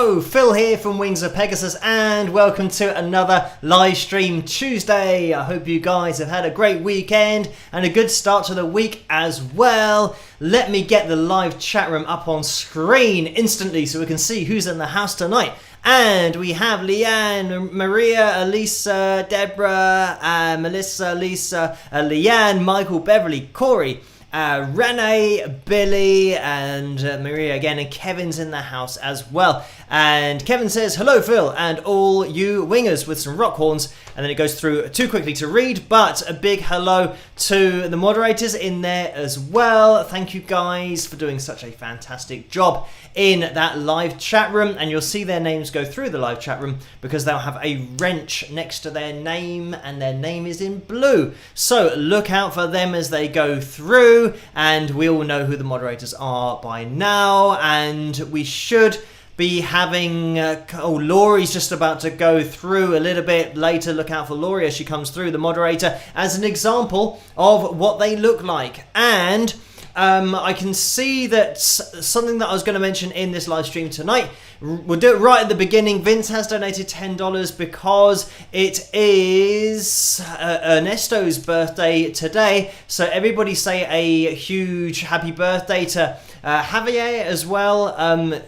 Hello, Phil here from Wings of Pegasus and welcome to another live stream Tuesday. I hope you guys have had a great weekend and a good start to the week as well. Let me get the live chat room up on screen instantly so we can see who's in the house tonight. And we have Leanne, Maria, Elisa, Deborah, Melissa, Lisa, Leanne, Michael, Beverly, Corey, Renee, Billy, and Maria again, and Kevin's in the house as well. And Kevin says, hello Phil and all you wingers, with some rock horns, and then it goes through too quickly to read, but a big hello to the moderators in there as well. Thank you guys for doing such a fantastic job in that live chat room, and you'll see their names go through the live chat room because they'll have a wrench next to their name and their name is in blue, so look out for them as they go through. And we all know who the moderators are by now, and we should be having Laurie's just about to go through a little bit later. Look out for Laurie as she comes through, the moderator, as an example of what they look like. And I can see that something that I was going to mention in this live stream tonight, we'll do it right at the beginning. Vince has donated $10 because it is Ernesto's birthday today. So everybody say a huge happy birthday to Javier as well.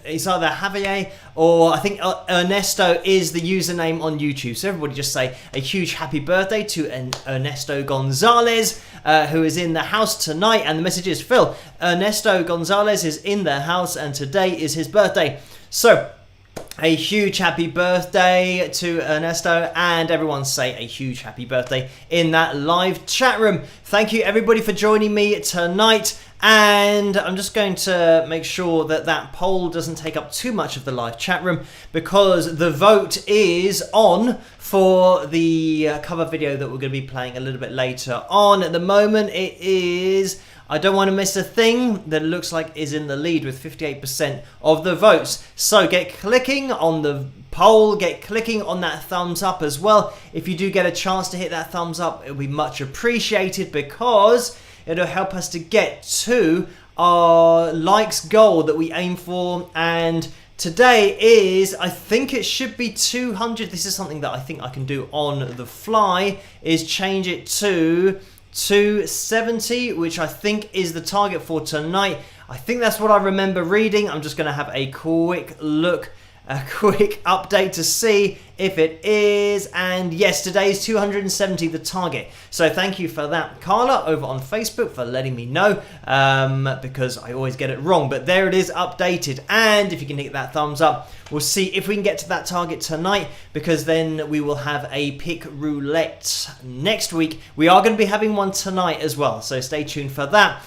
It's either Javier or I think Ernesto is the username on YouTube. So everybody just say a huge happy birthday to Ernesto Gonzalez, who is in the house tonight. And the message is, Phil, Ernesto Gonzalez is in the house and today is his birthday. So a huge happy birthday to Ernesto, and everyone say a huge happy birthday in that live chat room. Thank you everybody for joining me tonight. And I'm just going to make sure that that poll doesn't take up too much of the live chat room, because the vote is on for the cover video that we're going to be playing a little bit later on. At the moment it is I Don't Want to Miss a Thing that looks like is in the lead with 58% of the votes. So get clicking on the poll, get clicking on that thumbs up as well. If you do get a chance to hit that thumbs up, it'll be much appreciated because it'll help us to get to our likes goal that we aim for. And today is, I think it should be 200. This is something that I think I can do on the fly, is change it to 270, which I think is the target for tonight. I think that's what I remember reading. I'm just going to have a quick look, a quick update to see if it is. And yes, today is 270 the target. So thank you for that, Carla, over on Facebook, for letting me know, because I always get it wrong. But there it is, updated. And if you can hit that thumbs up, we'll see if we can get to that target tonight, because then we will have a pick roulette next week. We are going to be having one tonight as well, so stay tuned for that.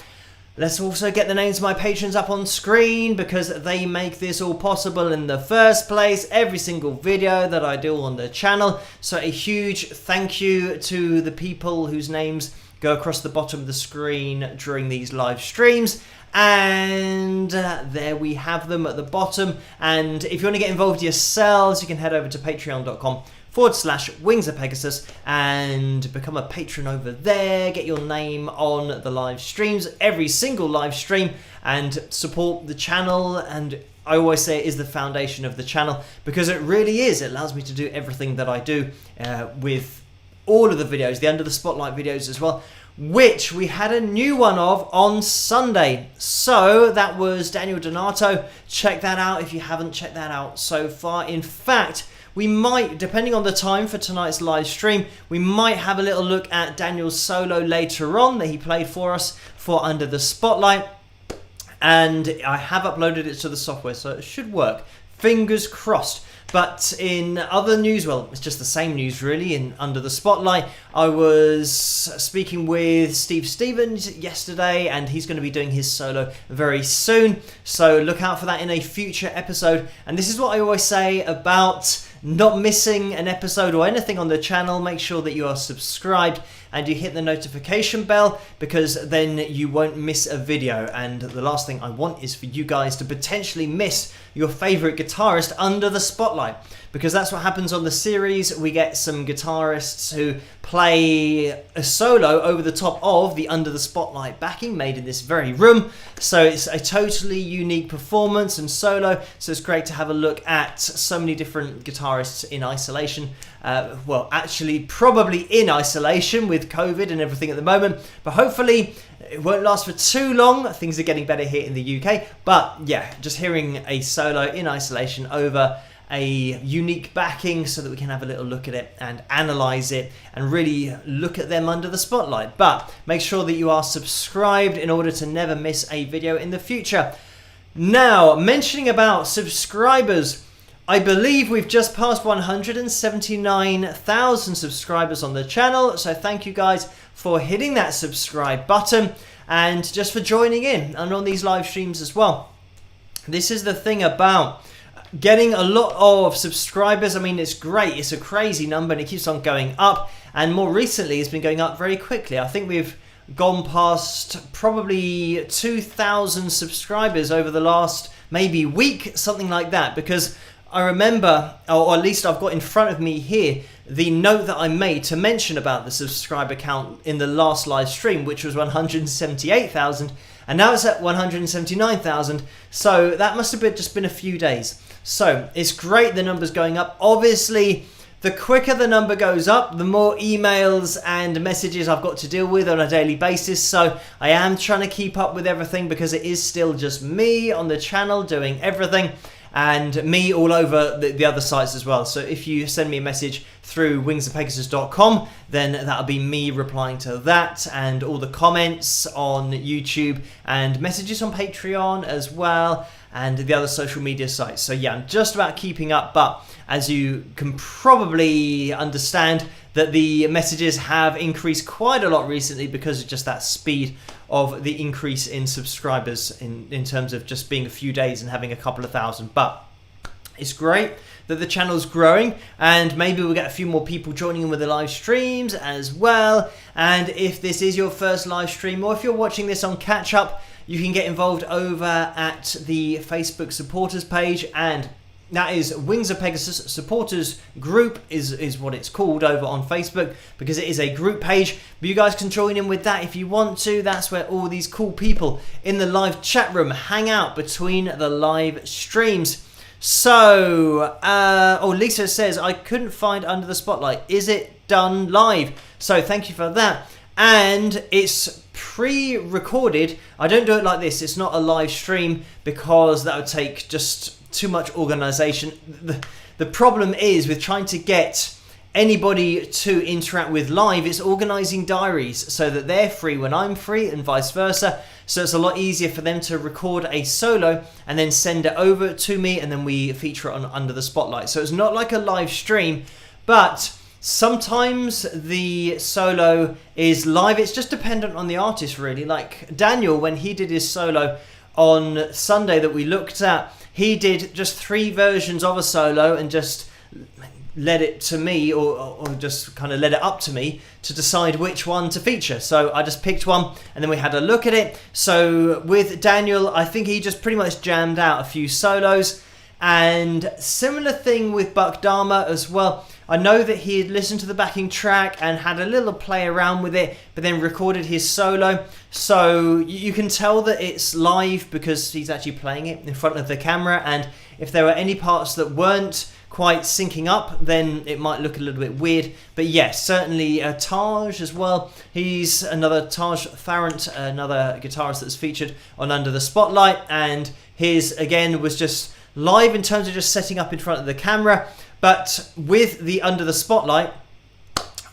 Let's also get the names of my patrons up on screen, because they make this all possible in the first place, every single video that I do on the channel. So a huge thank you to the people whose names go across the bottom of the screen during these live streams. And there we have them at the bottom. And if you want to get involved yourselves, you can head over to patreon.com/Wings of Pegasus and become a patron over there. Get your name on the live streams, every single live stream, and support the channel. And I always say it is the foundation of the channel, because it really is. It allows me to do everything that I do with all of the videos, the Under the Spotlight videos as well, which we had a new one of on Sunday. So that was Daniel Donato. Check that out if you haven't checked that out so far. In fact, we might, depending on the time for tonight's live stream, we might have a little look at Daniel's solo later on that he played for us for Under the Spotlight. And I have uploaded it to the software, so it should work. Fingers crossed. But in other news, well, it's just the same news really. In Under the Spotlight, I was speaking with Steve Stevens yesterday, and he's going to be doing his solo very soon. So look out for that in a future episode. And this is what I always say about not missing an episode or anything on the channel. Make sure that you are subscribed and you hit the notification bell, because then you won't miss a video. And the last thing I want is for you guys to potentially miss your favorite guitarist under the spotlight, because that's what happens on the series. We get some guitarists who play a solo over the top of the Under the Spotlight backing made in this very room. So it's a totally unique performance and solo. So it's great to have a look at so many different guitarists in isolation. Well, actually probably in isolation with COVID and everything at the moment, but hopefully it won't last for too long. Things are getting better here in the UK, but yeah, just hearing a solo in isolation over a unique backing so that we can have a little look at it and analyze it and really look at them under the spotlight. But make sure that you are subscribed in order to never miss a video in the future. Now, mentioning about subscribers, I believe we've just passed 179,000 subscribers on the channel, so thank you guys for hitting that subscribe button and just for joining in and on these live streams as well. This is the thing about getting a lot of subscribers. I mean, it's great. It's a crazy number and it keeps on going up. And more recently, it's been going up very quickly. I think we've gone past probably 2,000 subscribers over the last maybe week, something like that. Because I remember, or at least I've got in front of me here, the note that I made to mention about the subscriber count in the last live stream, which was 178,000. And now it's at 179,000. So that must have just been a few days. So it's great the number's going up. Obviously, the quicker the number goes up, the more emails and messages I've got to deal with on a daily basis. So I am trying to keep up with everything, because it is still just me on the channel doing everything, and me all over the other sites as well. So if you send me a message through wingsofpegasus.com, then that'll be me replying to that, and all the comments on YouTube and messages on Patreon as well, and the other social media sites. So yeah, I'm just about keeping up, but as you can probably understand, that the messages have increased quite a lot recently because of just that speed of the increase in subscribers in terms of just being a few days and having a couple of thousand. But it's great that the channel's growing, and maybe we'll get a few more people joining in with the live streams as well. And if this is your first live stream, or if you're watching this on catch up, you can get involved over at the Facebook supporters page, and that is Wings of Pegasus Supporters Group is what it's called over on Facebook, because it is a group page. But you guys can join in with that if you want to. That's where all these cool people in the live chat room hang out between the live streams. So, Lisa says, I couldn't find Under the Spotlight. Is it done live? So thank you for that. And it's pre-recorded. I don't do it like this. It's not a live stream, because that would take just too much organization. The problem is with trying to get anybody to interact with live, it's organizing diaries so that they're free when I'm free and vice versa. So it's a lot easier for them to record a solo and then send it over to me, and then we feature it on Under the Spotlight. So it's not like a live stream, but sometimes the solo is live. It's just dependent on the artist, really. Like Daniel, when he did his solo on Sunday that we looked at, he did just 3 versions of a solo and just led it to me, or just kind of led it up to me to decide which one to feature. So I just picked one, and then we had a look at it. So with Daniel, I think he just pretty much jammed out a few solos, and similar thing with Buck Dharma as well. I know that he had listened to the backing track and had a little play around with it, but then recorded his solo. So you can tell that it's live because he's actually playing it in front of the camera. And if there were any parts that weren't quite syncing up, then it might look a little bit weird. But yes, certainly Taj as well. He's another Taj Farrant, another guitarist that's featured on Under the Spotlight. And his, again, was just live in terms of just setting up in front of the camera. But with the Under the Spotlight,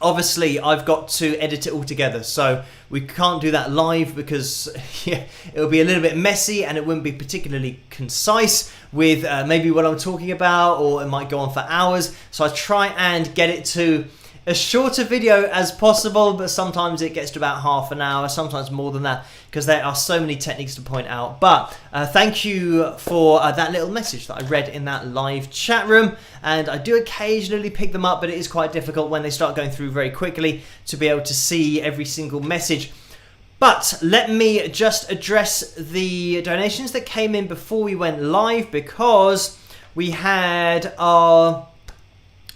obviously I've got to edit it all together. So we can't do that live because yeah, it'll be a little bit messy and it wouldn't be particularly concise with maybe what I'm talking about, or it might go on for hours. So I try and get it to as short a video as possible, but sometimes it gets to about half an hour, sometimes more than that, because there are so many techniques to point out. But thank you for that little message that I read in that live chat room, and I do occasionally pick them up, but it is quite difficult when they start going through very quickly to be able to see every single message. But let me just address the donations that came in before we went live, because we had our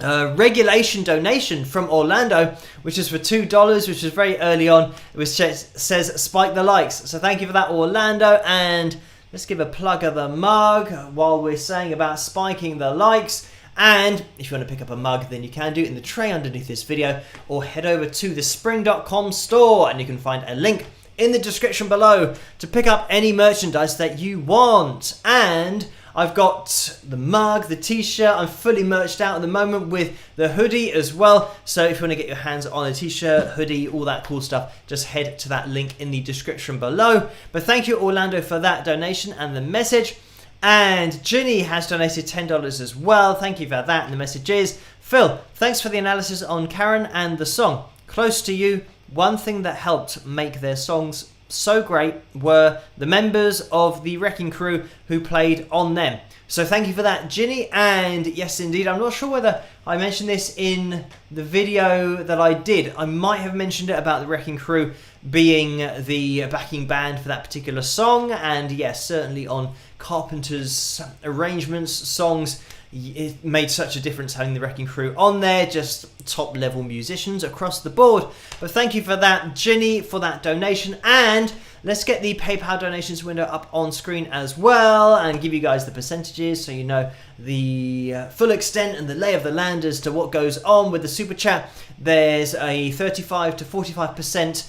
regulation donation from Orlando, which is for $2, which is very early on, which says spike the likes. So thank you for that, Orlando. And let's give a plug of the mug while we're saying about spiking the likes. And if you want to pick up a mug, then you can do it in the tray underneath this video, or head over to the spring.com store, and you can find a link in the description below to pick up any merchandise that you want. And I've got the mug, the t-shirt. I'm fully merched out at the moment with the hoodie as well. So if you want to get your hands on a t-shirt, hoodie, all that cool stuff, just head to that link in the description below. But thank you, Orlando, for that donation and the message. And Ginny has donated $10 as well. Thank you for that. And the message is, Phil, thanks for the analysis on Karen and the song. Close to You. One thing that helped make their songs so great were the members of the Wrecking Crew who played on them. So thank you for that, Ginny. And yes, indeed, I'm not sure whether I mentioned this in the video that I did. I might have mentioned it about the Wrecking Crew being the backing band for that particular song. And yes, certainly on Carpenter's arrangements, songs, it made such a difference having the Wrecking Crew on there, just top level musicians across the board. But thank you for that, Ginny, for that donation. And let's get the PayPal donations window up on screen as well and give you guys the percentages so you know the full extent and the lay of the land as to what goes on with the super chat. There's a 35 to 45%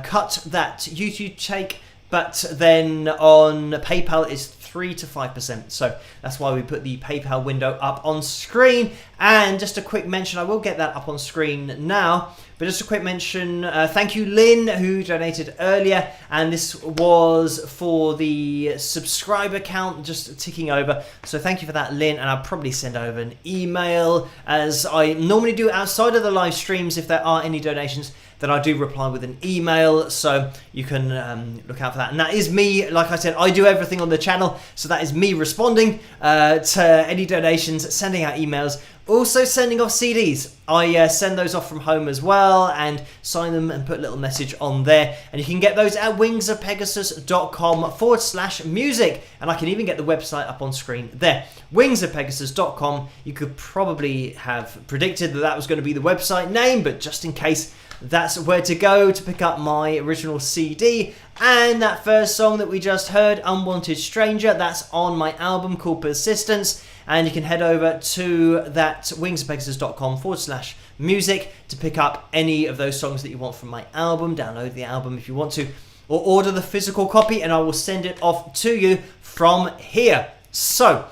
cut that YouTube take, but then on PayPal it's 3 to 5%. So that's why we put the PayPal window up on screen. And just a quick mention, I will get that up on screen now, but just a quick mention, thank you, Lynn, who donated earlier. And this was for the subscriber count just ticking over. So thank you for that, Lynn. And I'll probably send over an email, as I normally do outside of the live streams. If there are any donations, then I do reply with an email, so you can look out for that. And that is me, like I said, I do everything on the channel, so that is me responding to any donations, sending out emails, also sending off CDs. I send those off from home as well and sign them and put a little message on there. And you can get those at wingsofpegasus.com/music. And I can even get the website up on screen there. Wingsofpegasus.com. You could probably have predicted that that was going to be the website name, but just in case, that's where to go to pick up my original CD. And that first song that we just heard, Unwanted Stranger, that's on my album called Persistence. And you can head over to that wingsofpegasus.com/music to pick up any of those songs that you want from my album. Download the album if you want to, or order the physical copy and I will send it off to you from here. So,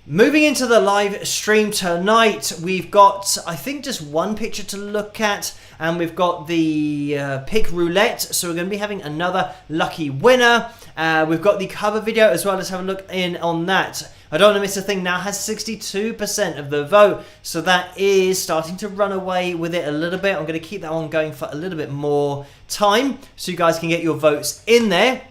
moving into the live stream tonight, we've got, I think, just one picture to look at, and we've got the pick roulette, so we're going to be having another lucky winner. We've got the cover video as well. Let's have a look in on that. I Don't Want to Miss a Thing now has 62% of the vote, so that is starting to run away with it a little bit. I'm going to keep that one going for a little bit more time, so you guys can get your votes in there.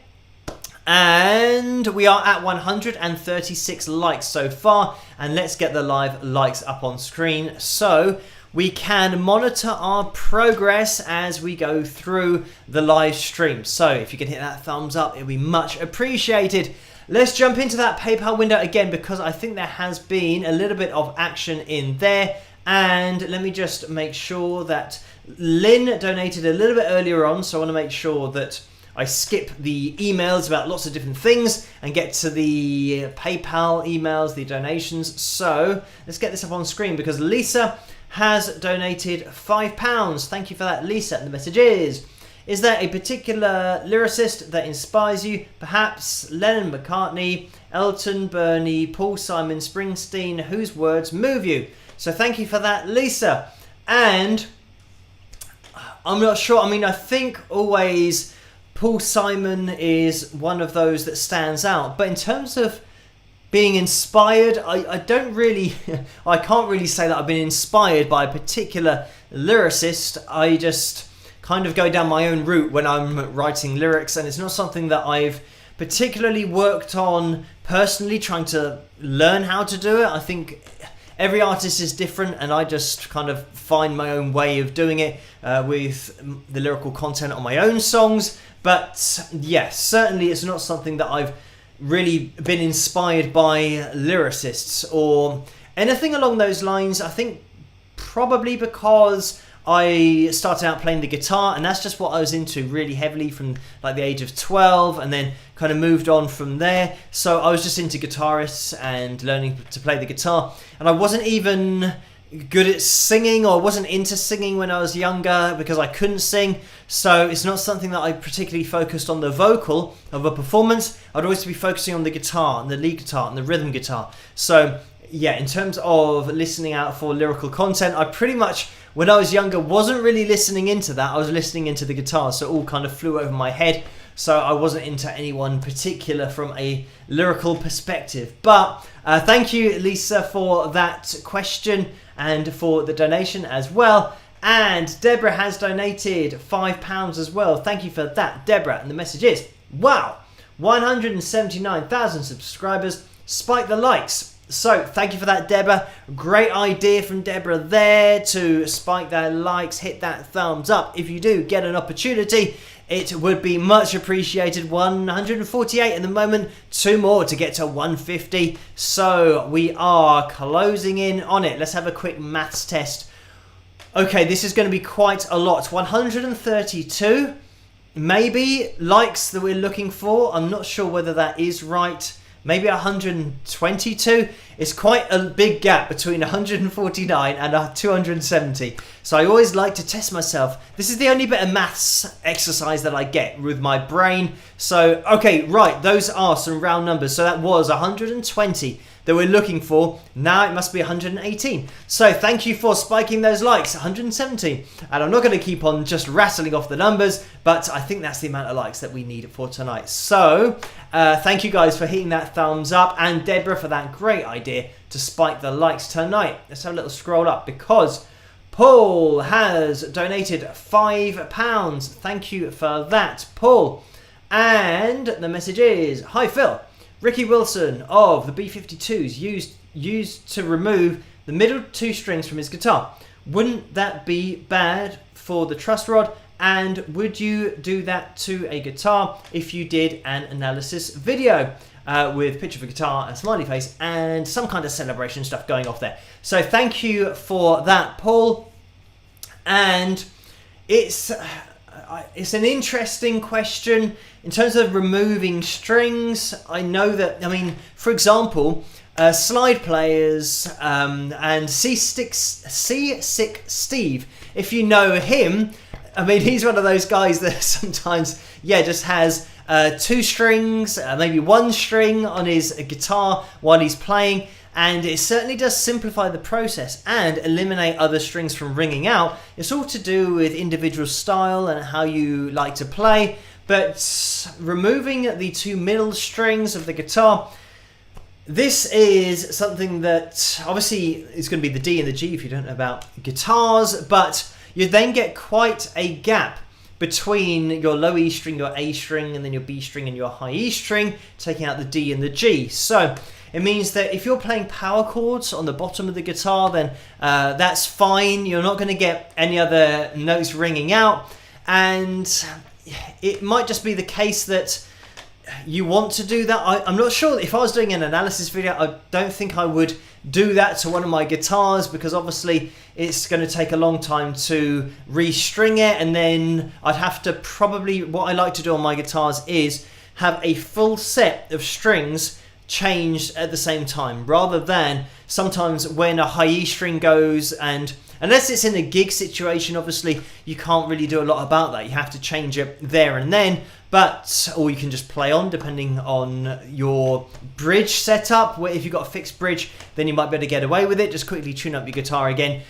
And we are at 136 likes so far, and let's get the live likes up on screen so we can monitor our progress as we go through the live stream. So if you can hit that thumbs up, it'll be much appreciated. Let's jump into that PayPal window again, because I think there has been a little bit of action in there. And let me just make sure that Lynn donated a little bit earlier on, so I want to make sure that I skip the emails about lots of different things and get to the PayPal emails, the donations. So let's get this up on screen, because Lisa has donated £5. Thank you for that, Lisa. And the message is there a particular lyricist that inspires you? Perhaps Lennon, McCartney, Elton, Bernie, Paul Simon, Springsteen, whose words move you? So thank you for that, Lisa. And I'm not sure. I mean, I think always Paul Simon is one of those that stands out. But in terms of being inspired, I don't really, I can't really say that I've been inspired by a particular lyricist. I just kind of go down my own route when I'm writing lyrics, and it's not something that I've particularly worked on personally, trying to learn how to do it. I think every artist is different, and I just kind of find my own way of doing it with the lyrical content on my own songs. But yes, certainly it's not something that I've really been inspired by lyricists or anything along those lines. I think probably because I started out playing the guitar, and that's just what I was into really heavily from like the age of 12, and then kind of moved on from there. So I was just into guitarists and learning to play the guitar, and I wasn't even good at singing, or wasn't into singing when I was younger because I couldn't sing. So it's not something that I particularly focused on the vocal of a performance. I'd always be focusing on the guitar and the lead guitar and the rhythm guitar. So yeah, in terms of listening out for lyrical content, I pretty much, when I was younger, wasn't really listening into that. I was listening into the guitar, so it all kind of flew over my head. So I wasn't into anyone particular from a lyrical perspective. But thank you, Lisa, for that question and for the donation as well. And Deborah has donated £5 as well. Thank you for that, Deborah. And the message is, wow, 179,000 subscribers. Spike the likes. So thank you for that, Deborah. Great idea from Deborah there to spike that likes, hit that thumbs up. If you do get an opportunity, it would be much appreciated. 148 at the moment, 2 more to get to 150. So we are closing in on it. Let's have a quick maths test. Okay, this is going to be quite a lot. 132 maybe likes that we're looking for. I'm not sure whether that is right. Maybe 122. It's quite a big gap between 149 and 270. So I always like to test myself. This is the only bit of maths exercise that I get with my brain. So, okay, right, those are some round numbers. So that was 120 that we're looking for. Now it must be 118. So thank you for spiking those likes, 170. And I'm not going to keep on just rattling off the numbers, but I think that's the amount of likes that we need for tonight. So thank you guys for hitting that thumbs up, and Deborah for that great idea to spike the likes tonight. Let's have a little scroll up because Paul has donated £5. Thank you for that, Paul. And the message is, hi Phil. Ricky Wilson of the B-52s used to remove the middle 2 strings from his guitar. Wouldn't that be bad for the truss rod? And would you do that to a guitar if you did an analysis video with picture of a guitar, a smiley face, and some kind of celebration stuff going off there? So thank you for that, Paul. And it's an interesting question in terms of removing strings. I know that, I mean, for example, slide players and Seasick Steve, if you know him, I mean, he's one of those guys that sometimes, yeah, just has 2 strings, maybe 1 string on his guitar while he's playing. And it certainly does simplify the process and eliminate other strings from ringing out. It's all to do with individual style and how you like to play. But removing the 2 middle strings of the guitar, this is something that obviously is going to be the D and the G if you don't know about guitars, but you then get quite a gap between your low E string, your A string, and then your B string and your high E string, taking out the D and the G. So it means that if you're playing power chords on the bottom of the guitar, then that's fine. You're not going to get any other notes ringing out. And it might just be the case that you want to do that. I'm not sure. If I was doing an analysis video, I don't think I would do that to one of my guitars, because obviously it's going to take a long time to restring it, and then I'd have to probably, what I like to do on my guitars is have a full set of strings changed at the same time, rather than sometimes when a high E string goes, and unless it's in a gig situation, obviously you can't really do a lot about that. You have to change it there and then. or you can just play on depending on your bridge setup. If you've got a fixed bridge, then you might be able to get away with it. Just quickly tune up your guitar again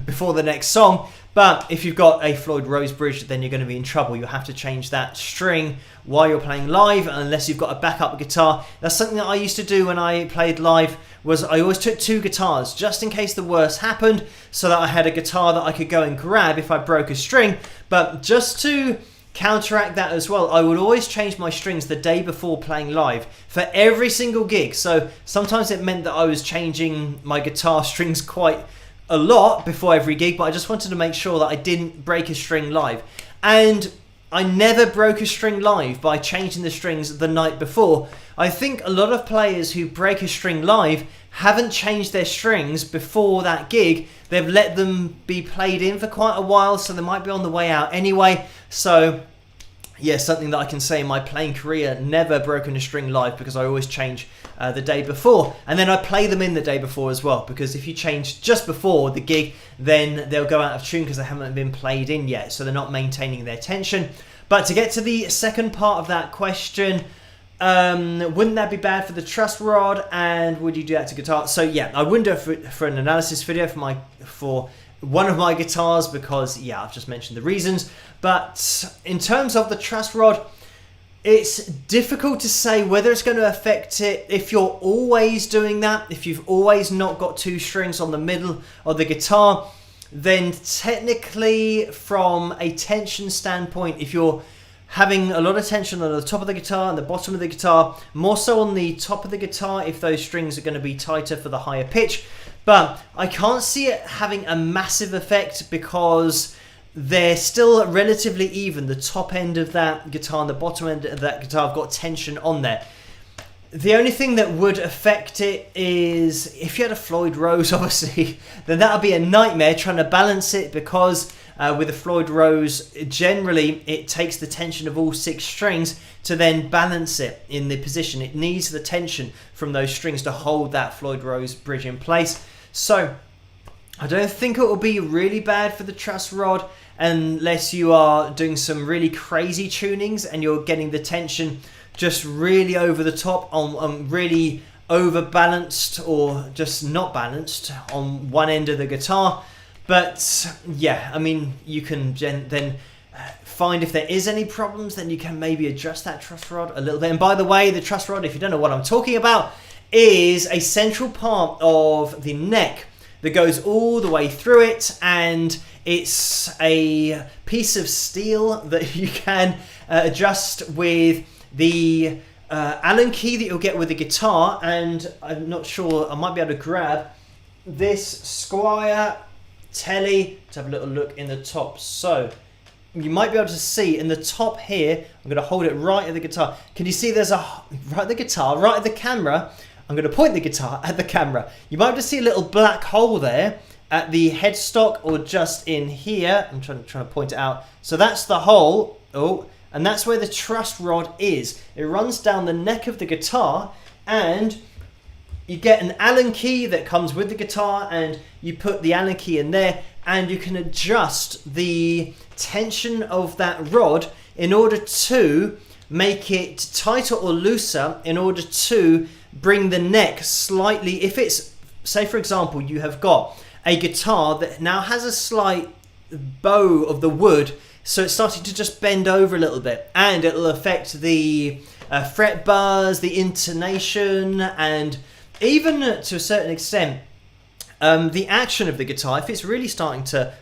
before the next song. But if you've got a Floyd Rose bridge, then you're going to be in trouble. You'll have to change that string while you're playing live, unless you've got a backup guitar. That's something that I used to do when I played live, was I always took 2 guitars, just in case the worst happened, so that I had a guitar that I could go and grab if I broke a string. But just to counteract that as well, I would always change my strings the day before playing live for every single gig. So sometimes it meant that I was changing my guitar strings quite a lot before every gig, but I just wanted to make sure that I didn't break a string live. And I never broke a string live by changing the strings the night before. I think a lot of players who break a string live haven't changed their strings before that gig. They've let them be played in for quite a while, so they might be on the way out anyway. So yeah, something that I can say in my playing career, never broken a string live, because I always change the day before. And then I play them in the day before as well, because if you change just before the gig, then they'll go out of tune because they haven't been played in yet, so they're not maintaining their tension. But to get to the second part of that question, wouldn't that be bad for the truss rod, and would you do that to guitar? So yeah, I wouldn't do it for an analysis video for one of my guitars, because yeah, I've just mentioned the reasons. But in terms of the truss rod, it's difficult to say whether it's going to affect it if you're always doing that. If you've always not got 2 strings on the middle of the guitar, then technically from a tension standpoint, if you're having a lot of tension on the top of the guitar and the bottom of the guitar, more so on the top of the guitar if those strings are going to be tighter for the higher pitch. But I can't see it having a massive effect, because they're still relatively even. The top end of that guitar and the bottom end of that guitar have got tension on there. The only thing that would affect it is if you had a Floyd Rose, obviously, then that would be a nightmare trying to balance it, because with a Floyd Rose, generally it takes the tension of all 6 strings to then balance it in the position. It needs the tension from those strings to hold that Floyd Rose bridge in place. So I don't think it will be really bad for the truss rod, unless you are doing some really crazy tunings and you're getting the tension just really over the top, on really overbalanced or just not balanced on one end of the guitar. But yeah, I mean, you can then find if there is any problems, then you can maybe adjust that truss rod a little bit. And by the way, the truss rod, if you don't know what I'm talking about, is a central part of the neck that goes all the way through it, and it's a piece of steel that you can adjust with the Allen key that you'll get with the guitar. And I'm not sure, I might be able to grab this Squire Telly to have a little look in the top. So you might be able to see in the top here, I'm going to hold it right at the guitar. Can you see there's right at the guitar, right at the camera? I'm going to point the guitar at the camera. You might be able to see a little black hole there at the headstock, or just in here. I'm trying to point it out. So that's the hole. Oh, and that's where the truss rod is. It runs down the neck of the guitar, and you get an Allen key that comes with the guitar, and you put the Allen key in there, and you can adjust the tension of that rod in order to make it tighter or looser, in order to bring the neck slightly. If it's, say for example, you have got a guitar that now has a slight bow of the wood, so it's starting to just bend over a little bit, and it'll affect the fret buzz, the intonation, and even to a certain extent the action of the guitar. If it's really starting to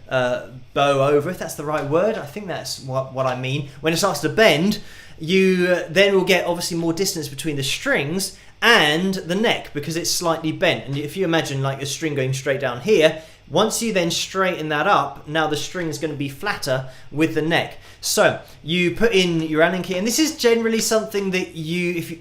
bow over, if that's the right word, I think that's what I mean. When it starts to bend, you then will get obviously more distance between the strings and the neck, because it's slightly bent. And if you imagine like a string going straight down here, once you then straighten that up, now the string is going to be flatter with the neck. So you put in your Allen key, and this is generally something that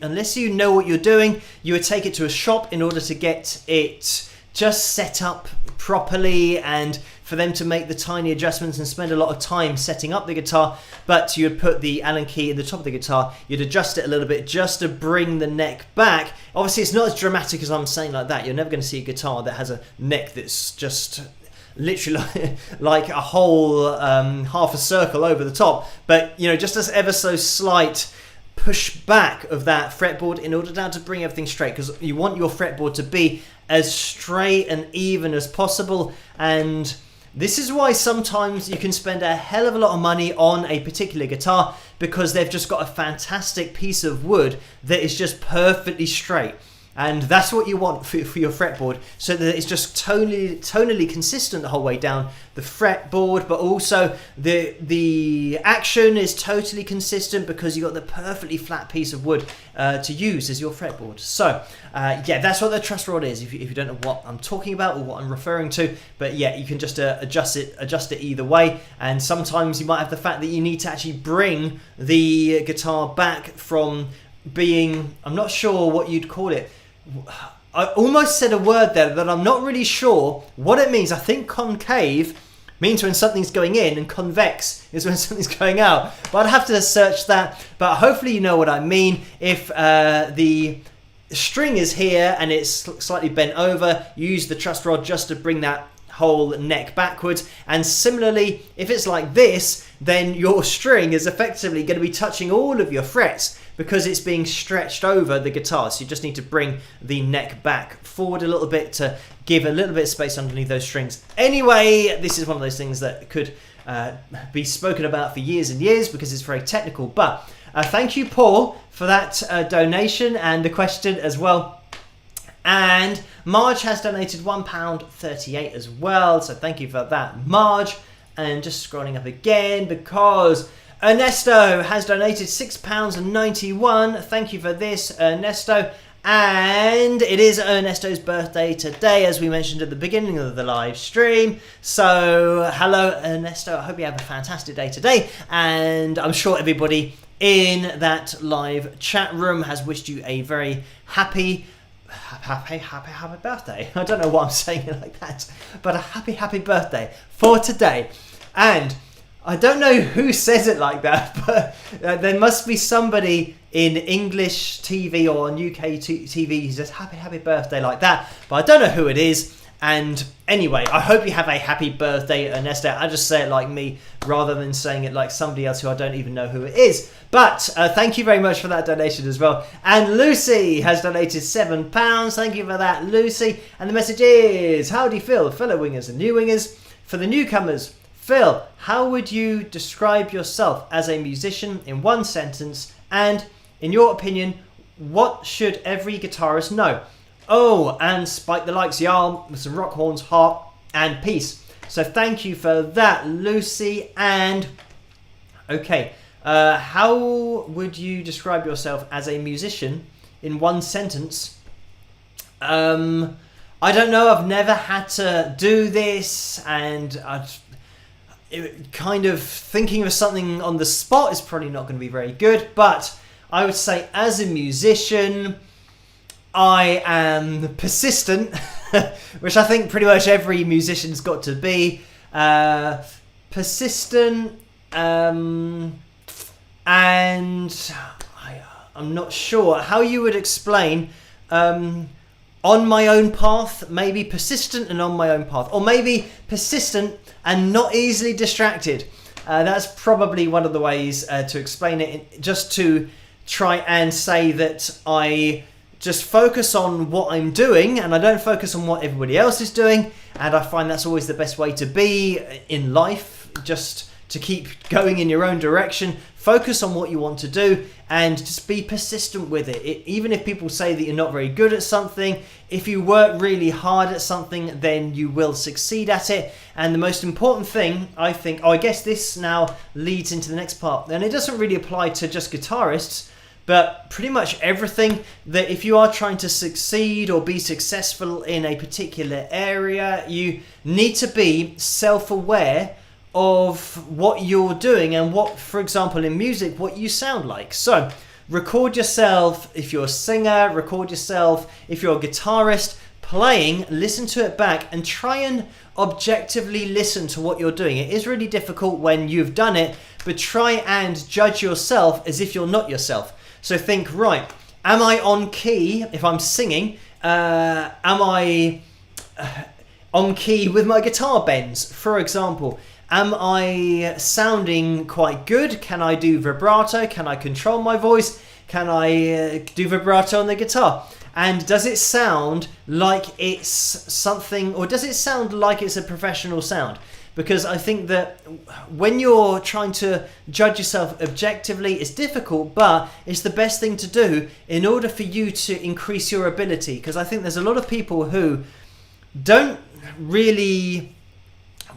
unless you know what you're doing, you would take it to a shop in order to get it just set up properly, and for them to make the tiny adjustments and spend a lot of time setting up the guitar. But you'd put the Allen key in the top of the guitar, you'd adjust it a little bit just to bring the neck back. Obviously it's not as dramatic as I'm saying like that. You're never going to see a guitar that has a neck that's just literally like a whole half a circle over the top, but just as ever so slight push back of that fretboard in order now to bring everything straight, because you want your fretboard to be as straight and even as possible. And this is why sometimes you can spend a hell of a lot of money on a particular guitar, because they've just got a fantastic piece of wood that is just perfectly straight. And that's what you want for your fretboard, so that it's just tonally consistent the whole way down the fretboard, but also the action is totally consistent because you've got the perfectly flat piece of wood to use as your fretboard. So yeah, that's what the truss rod is, if you don't know what I'm talking about or what I'm referring to. But yeah, you can just adjust it either way. And sometimes you might have the fact that you need to actually bring the guitar back from being, I'm not sure what you'd call it. I almost said a word there that I'm not really sure what it means. I think concave means when something's going in, and convex is when something's going out. But I'd have to search that. But hopefully you know what I mean. If the string is here and it's slightly bent over, you use the truss rod just to bring that whole neck backwards. And similarly, if it's like this, then your string is effectively going to be touching all of your frets, because it's being stretched over the guitar. So you just need to bring the neck back forward a little bit to give a little bit of space underneath those strings. Anyway, this is one of those things that could be spoken about for years and years because it's very technical. But thank you, Paul, for that donation and the question as well. And Marge has donated £1.38 as well. So thank you for that, Marge. And just scrolling up again, because Ernesto has donated £6.91. Thank you for this, Ernesto. And it is Ernesto's birthday today, as we mentioned at the beginning of the live stream. So hello, Ernesto. I hope you have a fantastic day today. And I'm sure everybody in that live chat room has wished you a very happy birthday. I don't know why I'm saying it like that, but a happy birthday for today. And I don't know who says it like that, but there must be somebody in English TV or on UK TV who says happy birthday like that, but I don't know who it is. And anyway, I hope you have a happy birthday, Ernesto. I just say it like me rather than saying it like somebody else who I don't even know who it is. But thank you very much for that donation as well. And Lucy has donated £7. Thank you for that, Lucy. And the message is, howdy Phil, fellow wingers and new wingers. For the newcomers, Phil, how would you describe yourself as a musician in one sentence? And in your opinion, what should every guitarist know? Oh, and spike the likes, y'all, with some rock horns, heart, and peace. So thank you for that, Lucy. And okay, how would you describe yourself as a musician in one sentence? I don't know. I've never had to do this, and kind of thinking of something on the spot is probably not going to be very good. But I would say, as a musician, I am persistent, which I think pretty much every musician's got to be. Persistent, and I'm not sure how you would explain on my own path, maybe persistent and on my own path, or maybe persistent and not easily distracted. That's probably one of the ways to explain it, just to try and say that I just focus on what I'm doing and I don't focus on what everybody else is doing. And I find that's always the best way to be in life, just to keep going in your own direction. Focus on what you want to do and just be persistent with it. Even if people say that you're not very good at something, if you work really hard at something, then you will succeed at it. And the most important thing, I think, I guess this now leads into the next part, and it doesn't really apply to just guitarists, but pretty much everything, that if you are trying to succeed or be successful in a particular area, you need to be self-aware of what you're doing and what, for example, in music, what you sound like. So record yourself if you're a singer, record yourself if you're a guitarist playing, listen to it back and try and objectively listen to what you're doing. It is really difficult when you've done it, but try and judge yourself as if you're not yourself. So think, right, am I on key if I'm singing? Am I on key with my guitar bends, for example. Am I sounding quite good? Can I do vibrato? Can I control my voice? Can I do vibrato on the guitar? And does it sound like it's something, or does it sound like it's a professional sound? Because I think that when you're trying to judge yourself objectively, it's difficult, but it's the best thing to do in order for you to increase your ability. Because I think there's a lot of people who don't really,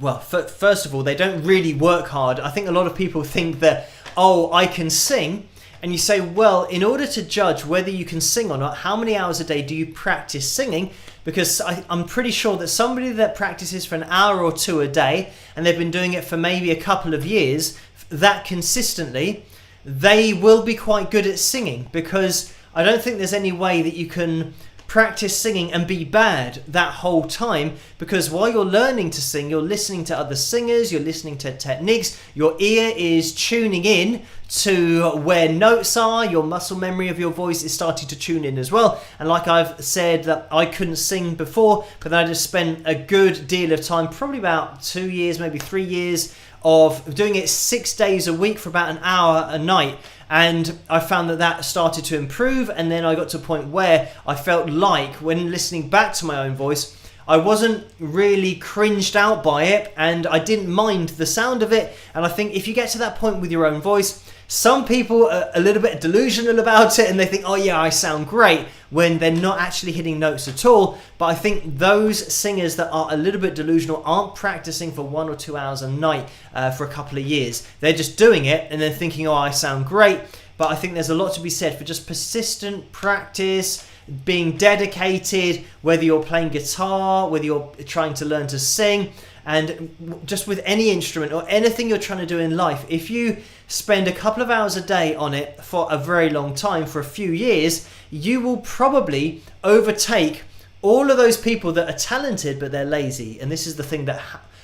well, first of all, they don't really work hard. I think a lot of people think that, oh, I can sing. And you say, well, in order to judge whether you can sing or not, how many hours a day do you practice singing? Because I'm pretty sure that somebody that practices for an hour or two a day, and they've been doing it for maybe a couple of years, that consistently, they will be quite good at singing. Because I don't think there's any way that you can practice singing and be bad that whole time, because while you're learning to sing, you're listening to other singers, you're listening to techniques, your ear is tuning in to where notes are, your muscle memory of your voice is starting to tune in as well. And like I've said, that I couldn't sing before, but then I just spent a good deal of time, probably about 2 years, maybe 3 years, of doing it 6 days a week for about an hour a night. And I found that started to improve, and then I got to a point where I felt like, when listening back to my own voice, I wasn't really cringed out by it, and I didn't mind the sound of it. And I think if you get to that point with your own voice, some people are a little bit delusional about it, and they think, oh yeah, I sound great, when they're not actually hitting notes at all. But I think those singers that are a little bit delusional aren't practicing for 1 or 2 hours a night for a couple of years. They're just doing it and then thinking, oh, I sound great. But I think there's a lot to be said for just persistent practice, being dedicated, whether you're playing guitar, whether you're trying to learn to sing, and just with any instrument or anything you're trying to do in life. If you spend a couple of hours a day on it for a very long time, for a few years, you will probably overtake all of those people that are talented but they're lazy. And this is the thing, that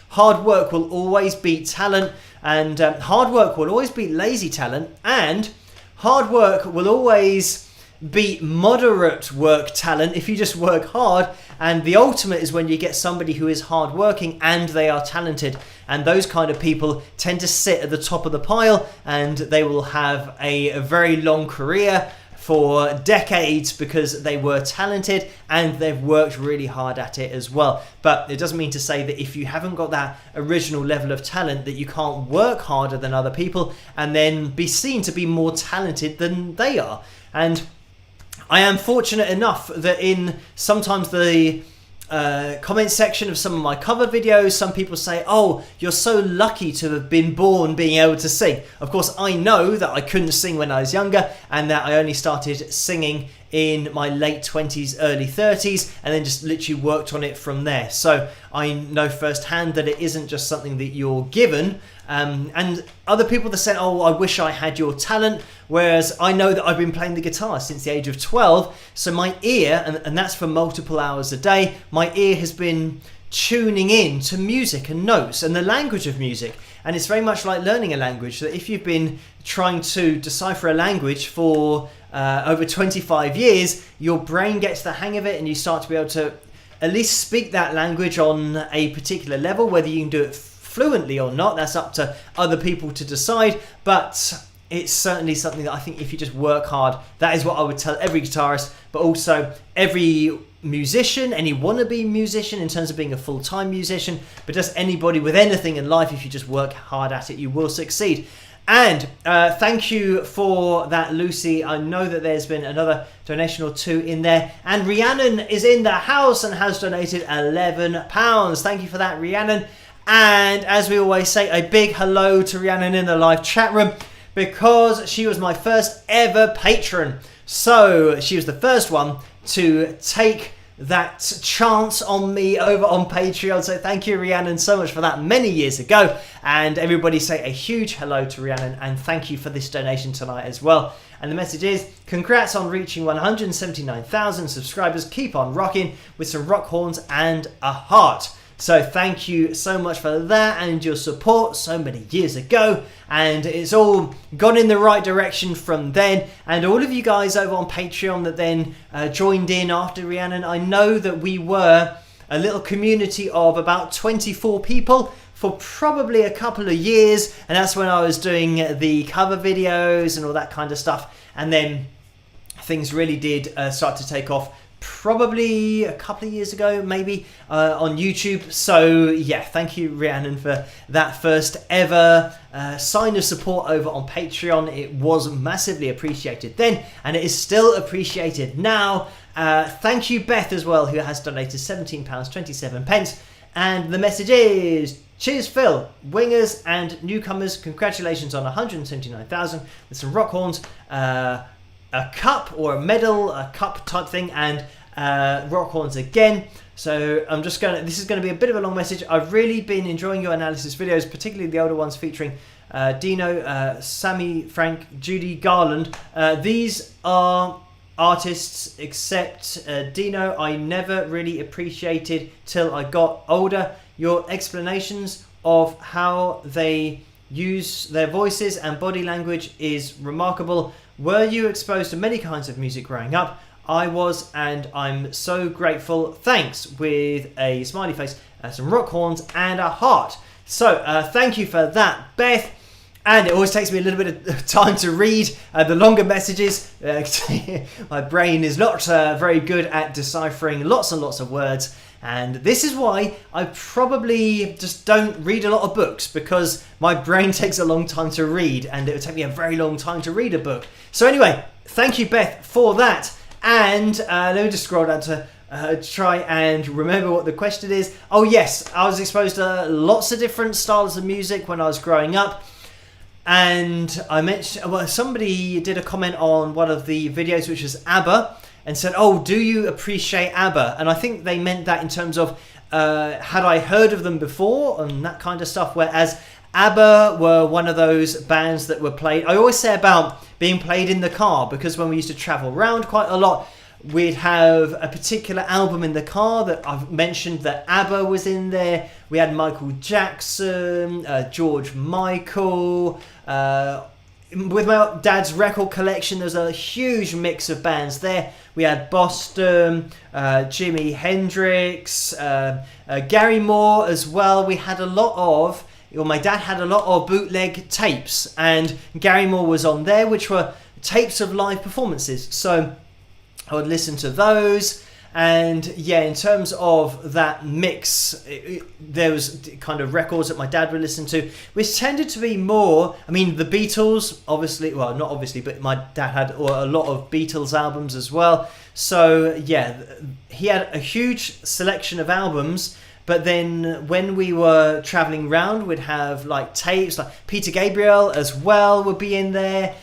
hard work will always beat talent, and hard work will always beat lazy talent, and hard work will always beat moderate work talent if you just work hard. And the ultimate is when you get somebody who is hardworking and they are talented, and those kind of people tend to sit at the top of the pile, and they will have a very long career for decades because they were talented and they've worked really hard at it as well. But it doesn't mean to say that if you haven't got that original level of talent that you can't work harder than other people and then be seen to be more talented than they are. And I am fortunate enough that in sometimes the comment section of some of my cover videos, some people say, oh, you're so lucky to have been born being able to sing. Of course, I know that I couldn't sing when I was younger, and that I only started singing in my late 20s, early 30s, and then just literally worked on it from there. So I know firsthand that it isn't just something that you're given. And other people that say, oh, I wish I had your talent, whereas I know that I've been playing the guitar since the age of 12, so my ear, and that's for multiple hours a day, my ear has been tuning in to music and notes and the language of music. And it's very much like learning a language, that if you've been trying to decipher a language for over 25 years, your brain gets the hang of it and you start to be able to at least speak that language on a particular level. Whether you can do it fluently or not, that's up to other people to decide, but it's certainly something that I think if you just work hard, that is what I would tell every guitarist, but also every musician, any wannabe musician in terms of being a full-time musician, but just anybody with anything in life, if you just work hard at it, you will succeed. And thank you for that, Lucy. I know that there's been another donation or two in there, and Rhiannon is in the house and has donated £11. Thank you for that, Rhiannon. And as we always say, a big hello to Rhiannon in the live chat room, because she was my first ever patron. So she was the first one to take that chance on me over on Patreon. So thank you, Rhiannon, so much for that many years ago. And everybody say a huge hello to Rhiannon, and thank you for this donation tonight as well. And the message is, congrats on reaching 179,000 subscribers. Keep on rocking, with some rock horns and a heart. So thank you so much for that and your support so many years ago, and it's all gone in the right direction from then. And all of you guys over on Patreon that then joined in after Rhiannon, I know that we were a little community of about 24 people for probably a couple of years, and that's when I was doing the cover videos and all that kind of stuff, and then things really did start to take off probably a couple of years ago, maybe, on YouTube. So yeah, thank you, Rhiannon, for that first ever sign of support over on Patreon. It was massively appreciated then, and it is still appreciated now. Thank you, Beth, as well, who has donated £17.27. And the message is, cheers, Phil. Wingers and newcomers, congratulations on 179,000 with some rock horns, a cup or a medal, a cup type thing, and rock horns again. So I'm just going to, this is going to be a bit of a long message. I've really been enjoying your analysis videos, particularly the older ones featuring Dino, Sammy, Frank, Judy, Garland. These are artists except Dino I never really appreciated till I got older. Your explanations of how they use their voices and body language is remarkable. Were you exposed to many kinds of music growing up? I was, and I'm so grateful. Thanks, with a smiley face, some rock horns, and a heart. So thank you for that, Beth. And it always takes me a little bit of time to read the longer messages. My brain is not very good at deciphering lots and lots of words. And this is why I probably just don't read a lot of books, because my brain takes a long time to read, and it would take me a very long time to read a book. So anyway, thank you, Beth, for that. And let me just scroll down to try and remember what the question is. Oh yes, I was exposed to lots of different styles of music when I was growing up. And I mentioned, well, somebody did a comment on one of the videos, which was ABBA, and said, oh, do you appreciate ABBA? And I think they meant that in terms of, had I heard of them before and that kind of stuff, whereas ABBA were one of those bands that were played, I always say about being played in the car, because when we used to travel around quite a lot, we'd have a particular album in the car that I've mentioned that ABBA was in there. We had Michael Jackson, George Michael. With my dad's record collection, there's a huge mix of bands there. We had Boston, Jimi Hendrix, Gary Moore as well. We had a lot of, well, my dad had a lot of bootleg tapes, and Gary Moore was on there, which were tapes of live performances. So I would listen to those. And yeah, in terms of that mix, there was kind of records that my dad would listen to, which tended to be more, I mean, the Beatles, obviously, well, not obviously, but my dad had a lot of Beatles albums as well. So yeah, he had a huge selection of albums. But then when we were traveling around, we'd have like tapes, like Peter Gabriel as well would be in there.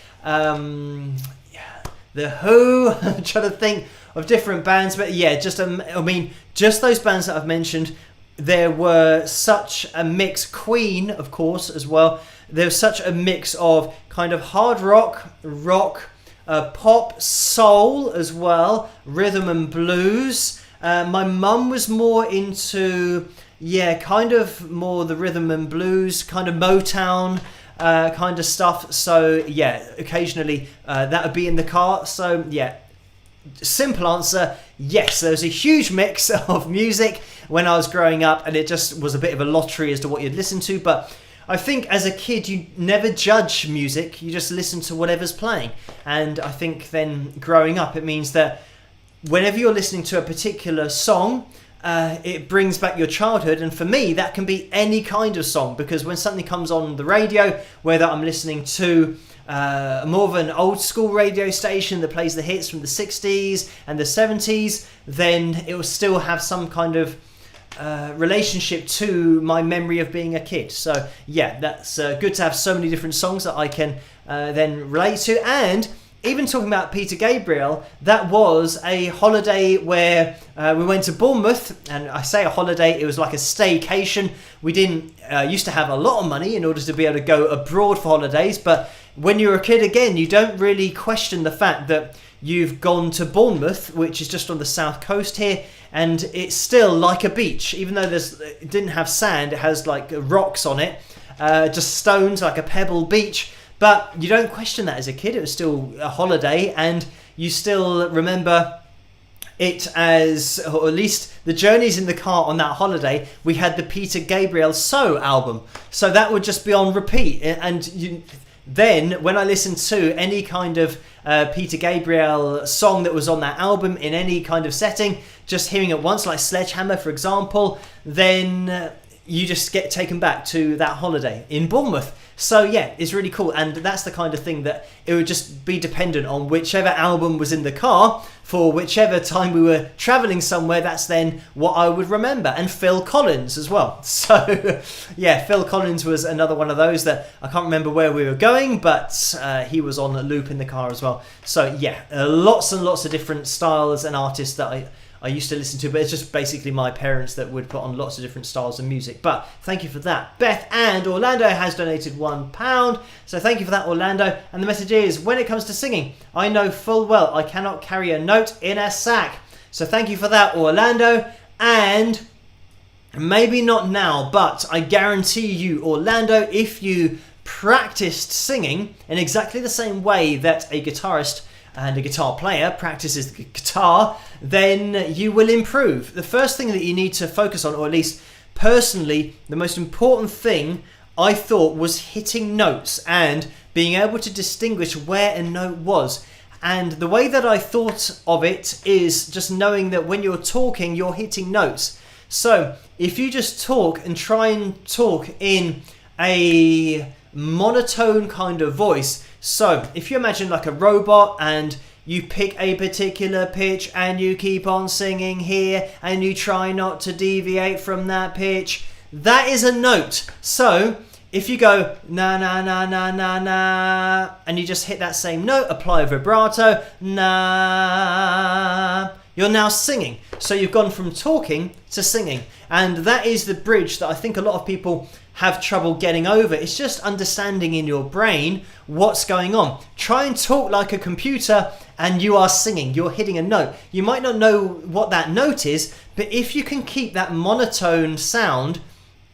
The Who, I'm trying to think of different bands, but yeah, just those bands that I've mentioned, there were such a mix. Queen, of course, as well. There was such a mix of kind of hard rock, pop, soul as well, rhythm and blues. My mum was more into, kind of more the rhythm and blues, kind of Motown kind of stuff. So yeah, occasionally that would be in the car. So yeah, simple answer, yes, there was a huge mix of music when I was growing up, and it just was a bit of a lottery as to what you'd listen to. But I think as a kid, you never judge music, you just listen to whatever's playing. And I think then growing up, it means that whenever you're listening to a particular song, it brings back your childhood. And for me, that can be any kind of song, because when something comes on the radio, whether I'm listening to more of an old school radio station that plays the hits from the 60s and the 70s, then it will still have some kind of relationship to my memory of being a kid. So yeah, that's good to have so many different songs that I can then relate to. And even talking about Peter Gabriel, that was a holiday where we went to Bournemouth, and I say a holiday, it was like a staycation. We didn't used to have a lot of money in order to be able to go abroad for holidays, but when you're a kid, again, you don't really question the fact that you've gone to Bournemouth, which is just on the south coast here, and it's still like a beach. Even though it didn't have sand, it has like rocks on it, just stones, like a pebble beach. But you don't question that as a kid. It was still a holiday, and you still remember it as, or at least the journeys in the car on that holiday, we had the Peter Gabriel So album. So that would just be on repeat. And then when I listened to any kind of Peter Gabriel song that was on that album in any kind of setting, just hearing it once, like Sledgehammer, for example, then you just get taken back to that holiday in Bournemouth. So yeah, it's really cool. And that's the kind of thing that it would just be dependent on whichever album was in the car for whichever time we were traveling somewhere. That's then what I would remember. And Phil Collins as well. So yeah, Phil Collins was another one of those that I can't remember where we were going, but he was on a loop in the car as well. So yeah, lots and lots of different styles and artists that I used to listen to, but it's just basically my parents that would put on lots of different styles of music. But thank you for that. Beth and Orlando has donated £1. So thank you for that, Orlando. And the message is, when it comes to singing, I know full well I cannot carry a note in a sack. So thank you for that, Orlando. And maybe not now, but I guarantee you, Orlando, if you practiced singing in exactly the same way that a guitarist and a guitar player practices the guitar, then you will improve. The first thing that you need to focus on, or at least personally, the most important thing I thought was hitting notes and being able to distinguish where a note was. And the way that I thought of it is just knowing that when you're talking, you're hitting notes. So if you just talk and try and talk in a monotone kind of voice, so if you imagine like a robot and you pick a particular pitch and you keep on singing here and you try not to deviate from that pitch, that is a note. So if you go na na na na na na and you just hit that same note, apply a vibrato, na, you're now singing. So you've gone from talking to singing. And that is the bridge that I think a lot of people have trouble getting over. It's just understanding in your brain what's going on. Try and talk like a computer and you are singing, you're hitting a note. You might not know what that note is, but if you can keep that monotone sound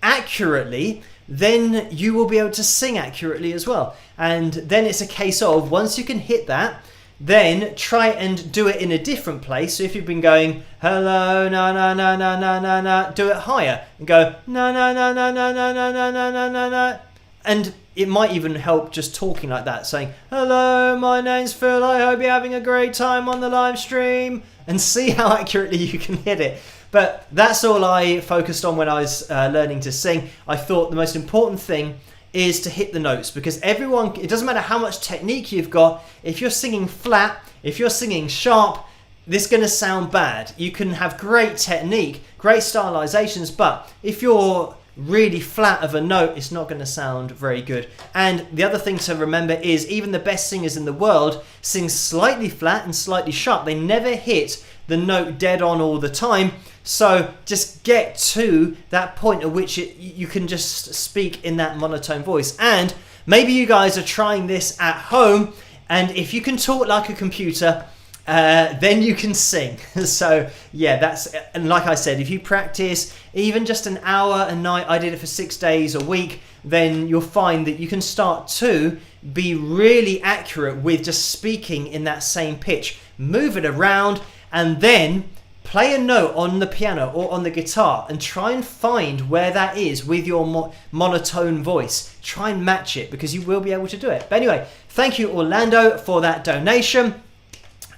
accurately, then you will be able to sing accurately as well. And then it's a case of, once you can hit that, then try and do it in a different place. So if you've been going hello na na na na na na na, do it higher and go na na na na na na na na na na na na. And it might even help just talking like that, saying hello, my name's Phil, I hope you're having a great time on the live stream, and see how accurately you can hit it. But that's all I focused on when I was learning to sing. I thought the most important thing is to hit the notes, because everyone, it doesn't matter how much technique you've got, if you're singing flat, if you're singing sharp, this is going to sound bad. You can have great technique, great stylizations, but if you're really flat of a note, it's not going to sound very good. And the other thing to remember is even the best singers in the world sing slightly flat and slightly sharp. They never hit the note dead on all the time. So just get to that point at which you can just speak in that monotone voice. And maybe you guys are trying this at home, and if you can talk like a computer, then you can sing. So yeah, and like I said, if you practice even just an hour a night, I did it for 6 days a week, then you'll find that you can start to be really accurate with just speaking in that same pitch. Move it around and then play a note on the piano or on the guitar and try and find where that is with your monotone voice. Try and match it, because you will be able to do it. But anyway, thank you, Orlando, for that donation.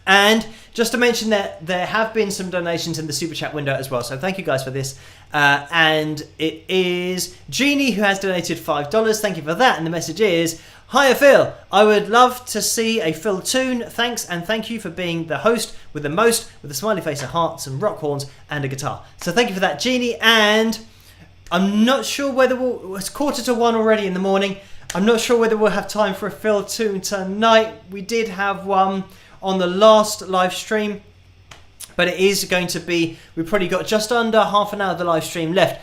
And just to mention that there have been some donations in the Super Chat window as well. So thank you guys for this. And it is Jeannie who has donated $5. Thank you for that. And the message is, hiya Phil, I would love to see a Phil tune. Thanks, and thank you for being the host with the most, with a smiley face, a heart, some rock horns and a guitar. So thank you for that, Jeannie. And I'm not sure whether it's 1:45 already in the morning. I'm not sure whether we'll have time for a Phil tune tonight. We did have one on the last live stream, but it is going to be, we've probably got just under half an hour of the live stream left,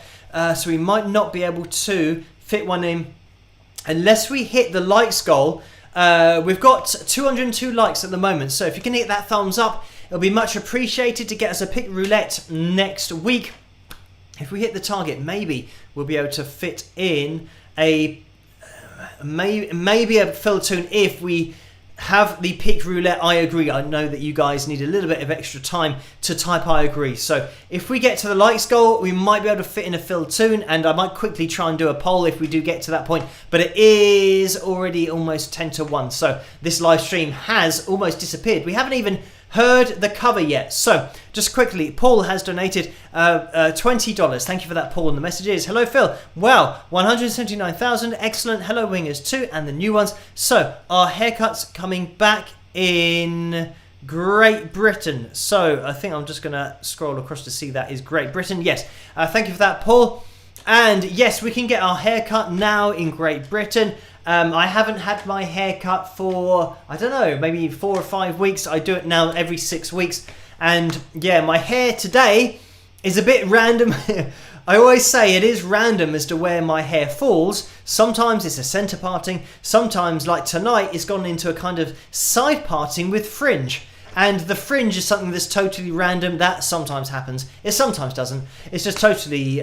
so we might not be able to fit one in unless we hit the likes goal. We've got 202 likes at the moment, so if you can hit that thumbs up, it'll be much appreciated to get us a pick roulette next week. If we hit the target, maybe we'll be able to fit in maybe a Phil tune if we have the pick roulette I agree. I know that you guys need a little bit of extra time to type I agree. So if we get to the likes goal, we might be able to fit in a fill tune, and I might quickly try and do a poll if we do get to that point. But it is already almost 10 to 1. So this live stream has almost disappeared. We haven't even heard the cover yet. So just quickly, Paul has donated $20. Thank you for that, Paul. And the message is, hello Phil, well, 179,000, excellent, hello Wingers too, and the new ones. So our haircuts coming back in Great Britain. So I think I'm just gonna scroll across to see that is Great Britain. Yes, thank you for that, Paul. And yes, we can get our haircut now in Great Britain. I haven't had my hair cut for, I don't know, maybe 4 or 5 weeks. I do it now every 6 weeks. And yeah, my hair today is a bit random. I always say it is random as to where my hair falls. Sometimes it's a centre parting. Sometimes, like tonight, it's gone into a kind of side parting with fringe. And the fringe is something that's totally random. That sometimes happens. It sometimes doesn't. It's just totally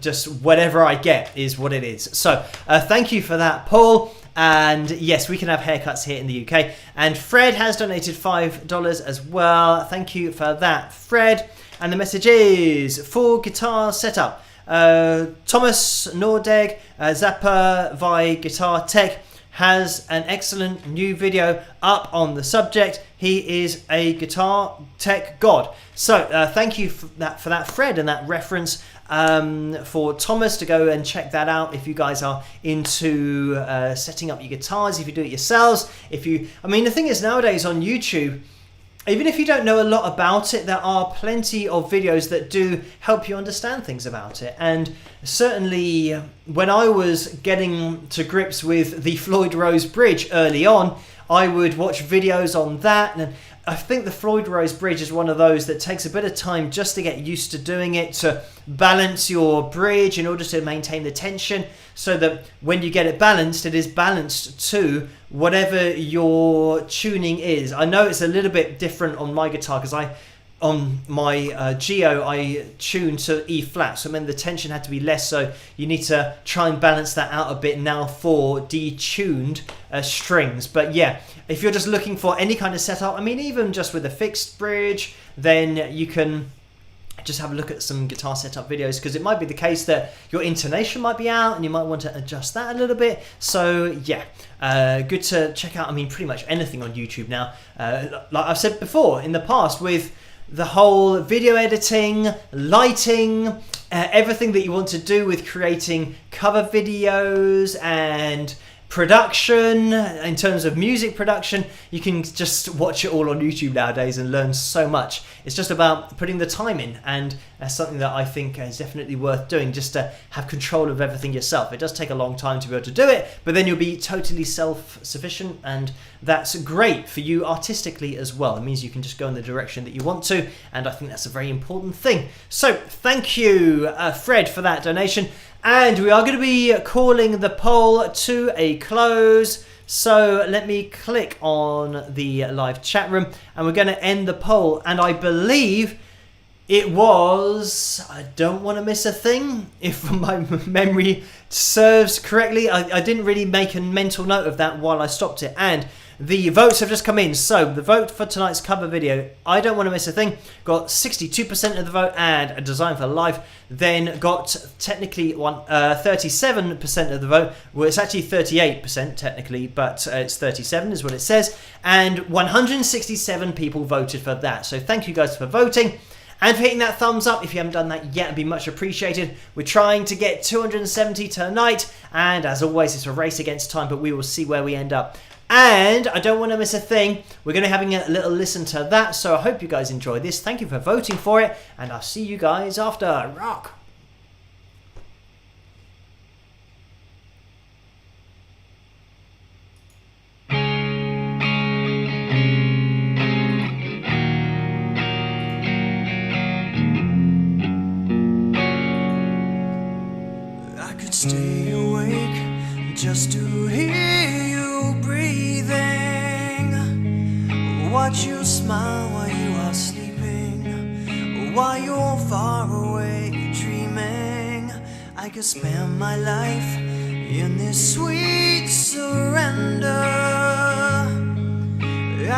just whatever I get is what it is. So thank you for that, Paul. And yes, we can have haircuts here in the UK. And Fred has donated $5 as well. Thank you for that, Fred. And the message is full guitar setup. Thomas Nordeg, Zappa via Guitar Tech, has an excellent new video up on the subject. He is a guitar tech god. So thank you for that, Fred, and that reference for Thomas to go and check that out if you guys are into setting up your guitars, if you do it yourselves. I mean, the thing is nowadays on YouTube, even if you don't know a lot about it, there are plenty of videos that do help you understand things about it. And certainly when I was getting to grips with the Floyd Rose Bridge early on, I would watch videos on that. And I think the Floyd Rose Bridge is one of those that takes a bit of time just to get used to doing it, to balance your bridge in order to maintain the tension, so that when you get it balanced, it is balanced to whatever your tuning is. I know it's a little bit different on my guitar because on my Geo, I tune to E flat, so I mean the tension had to be less, so you need to try and balance that out a bit now for detuned strings. But yeah, if you're just looking for any kind of setup, I mean even just with a fixed bridge, then you can just have a look at some guitar setup videos, because it might be the case that your intonation might be out and you might want to adjust that a little bit. So yeah, good to check out, I mean pretty much anything on YouTube now. Like I've said before in the past, with the whole video editing, lighting, everything that you want to do with creating cover videos and production, in terms of music production, you can just watch it all on YouTube nowadays and learn so much. It's just about putting the time in, and that's something that I think is definitely worth doing, just to have control of everything yourself. It does take a long time to be able to do it, but then you'll be totally self-sufficient, and that's great for you artistically as well. It means you can just go in the direction that you want to, and I think that's a very important thing. So thank you, Fred, for that donation. And we are going to be calling the poll to a close. So let me click on the live chat room and we're going to end the poll. And I believe it was, I don't want to miss a thing, if my memory serves correctly. I didn't really make a mental note of that while I stopped it. And the votes have just come in. So the vote for tonight's cover video, I don't want to miss a thing, got 62% of the vote, and A Design for Life then got technically 37% of the vote. Well, it's actually 38% technically, but it's 37 is what it says. And 167 people voted for that. So thank you guys for voting. And for hitting that thumbs up if you haven't done that yet, it'd be much appreciated. We're trying to get 270 tonight, and as always, it's a race against time, but we will see where we end up. And I don't want to miss a thing. We're going to be having a little listen to that, so I hope you guys enjoy this. Thank you for voting for it, and I'll see you guys after. Rock! I could stay awake just to hear you breathing, watch you smile while you are sleeping, while you're far away dreaming. I could spend my life in this sweet surrender,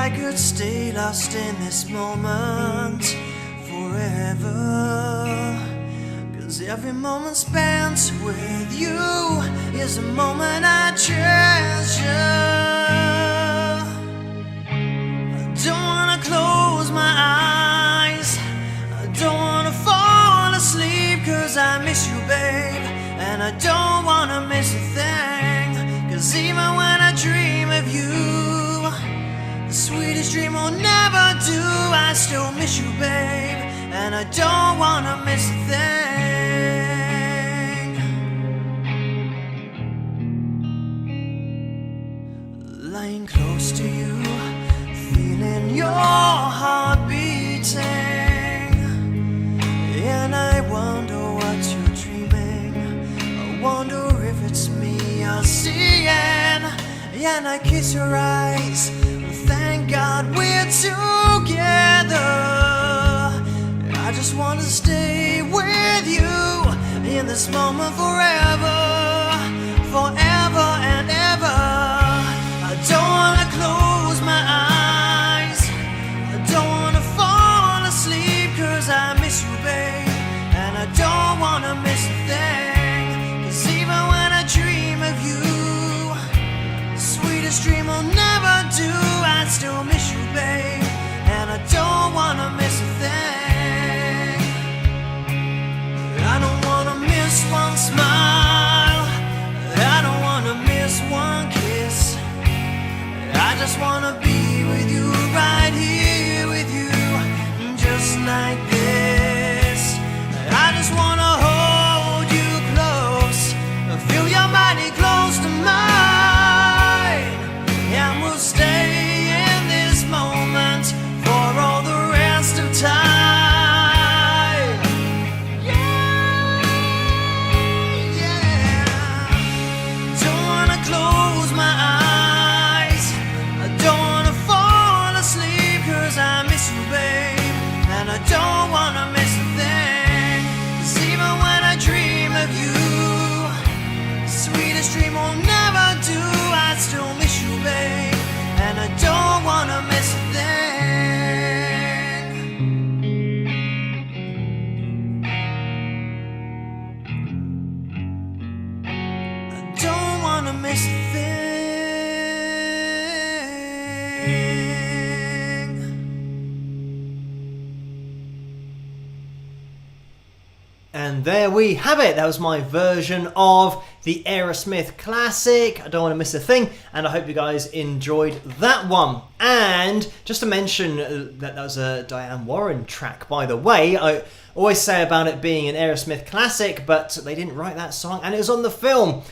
I could stay lost in this moment forever. 'Cause every moment spent with you is a moment I treasure. I don't wanna close my eyes, I don't wanna fall asleep, 'cause I miss you, babe, and I don't wanna miss a thing. 'Cause even when I dream of you, the sweetest dream will never do, I still miss you, babe, and I don't wanna miss a thing. Lying close to you, feeling your heart beating, and I wonder what you're dreaming. I wonder if it's me you're seeing, and I kiss your eyes. Thank God we're together. I just want to stay with you in this moment forever, forever and ever. I don't want to close my eyes, I don't want to fall asleep, 'cause I miss you, babe, and I don't want to miss a thing. 'Cause even when I dream of you, the sweetest dream will never do, I still miss you, babe, and I don't wanna miss a thing. I don't wanna miss one smile, I don't wanna miss one kiss. I just wanna be with you, right here with you, just like this. I just wanna hold you close, feel your body close to mine, and we'll stay in this moment for all the rest of time. Yeah, yeah. Don't wanna close my eyes, I don't wanna fall asleep, 'cause I miss you, babe, and I don't wanna miss a thing. 'Cause even when I dream of you, the sweetest dream will never do, I still miss you, babe, and I don't wanna miss a thing. I don't wanna miss a thing. And there we have it. That was my version of the Aerosmith classic, I Don't Want to Miss a Thing, and I hope you guys enjoyed that one. And just to mention that was a Diane Warren track, by the way. I always say about it being an Aerosmith classic, but they didn't write that song, and it was on the film.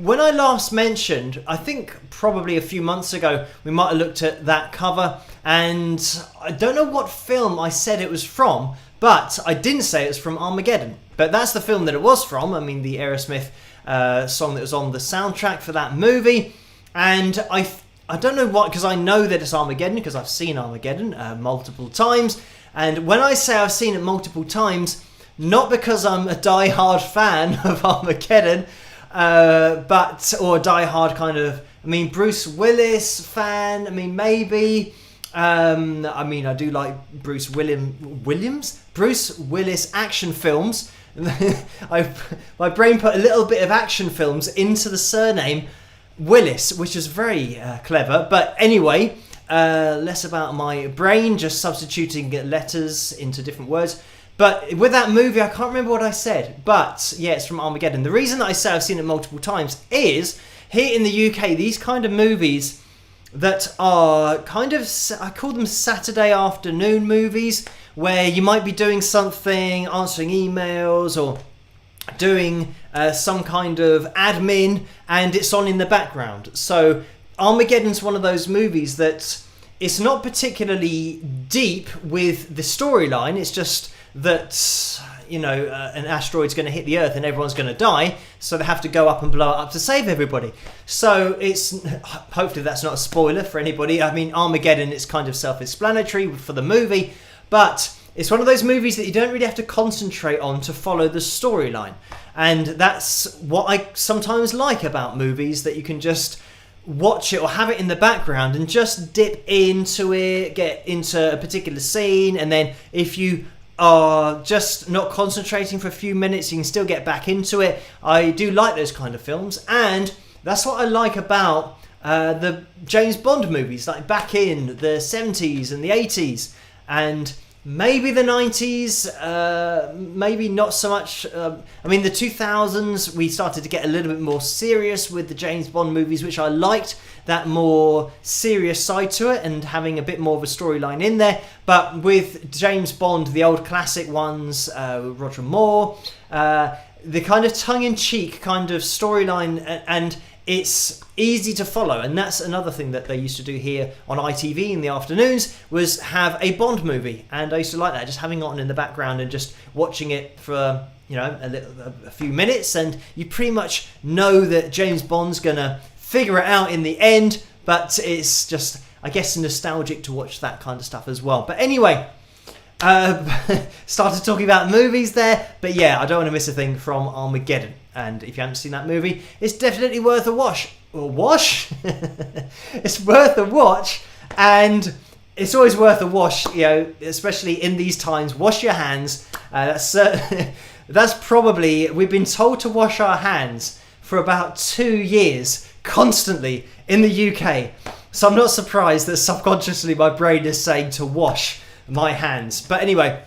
When I last mentioned, I think probably a few months ago, we might have looked at that cover, and I don't know what film I said it was from, but I didn't say it was from Armageddon. But that's the film that it was from. I mean, the Aerosmith song that was on the soundtrack for that movie. And I don't know what, because I know that it's Armageddon, because I've seen Armageddon multiple times. And when I say I've seen it multiple times, not because I'm a die-hard fan of Armageddon, or a die-hard kind of, I mean, Bruce Willis fan, I mean, maybe. I mean, I do like Bruce Willis action films. My brain put a little bit of action films into the surname Willis, which is very clever. But anyway, less about my brain, just substituting letters into different words. But with that movie, I can't remember what I said. But yeah, it's from Armageddon. The reason that I say I've seen it multiple times is here in the UK, these kind of movies that are kind of, I call them Saturday afternoon movies, where you might be doing something, answering emails or doing some kind of admin, and it's on in the background. So Armageddon's one of those movies that it's not particularly deep with the storyline. It's just that, you know, an asteroid's going to hit the Earth and everyone's going to die, so they have to go up and blow it up to save everybody. So it's, hopefully that's not a spoiler for anybody. I mean, Armageddon is kind of self-explanatory for the movie, but it's one of those movies that you don't really have to concentrate on to follow the storyline. And that's what I sometimes like about movies, that you can just watch it or have it in the background and just dip into it, get into a particular scene, and then if you are just not concentrating for a few minutes, you can still get back into it. I do like those kind of films, and that's what I like about the James Bond movies, like back in the 70s and the 80s, and maybe the 90s, maybe not so much. I mean, the 2000s, we started to get a little bit more serious with the James Bond movies, which I liked, that more serious side to it and having a bit more of a storyline in there. But with James Bond, the old classic ones, with Roger Moore, the kind of tongue-in-cheek kind of storyline, and it's easy to follow, and that's another thing that they used to do here on ITV in the afternoons, was have a Bond movie, and I used to like that, just having it on in the background and just watching it for, you know, a few minutes, and you pretty much know that James Bond's gonna figure it out in the end, but it's just, I guess, nostalgic to watch that kind of stuff as well. But anyway, started talking about movies there, but yeah, I don't want to miss a thing from Armageddon. And if you haven't seen that movie, it's definitely worth a watch. It's worth a watch, and it's always worth a wash, you know, especially in these times. Wash your hands. That's probably, we've been told to wash our hands for about 2 years, constantly in the UK. So I'm not surprised that subconsciously my brain is saying to wash my hands. But anyway,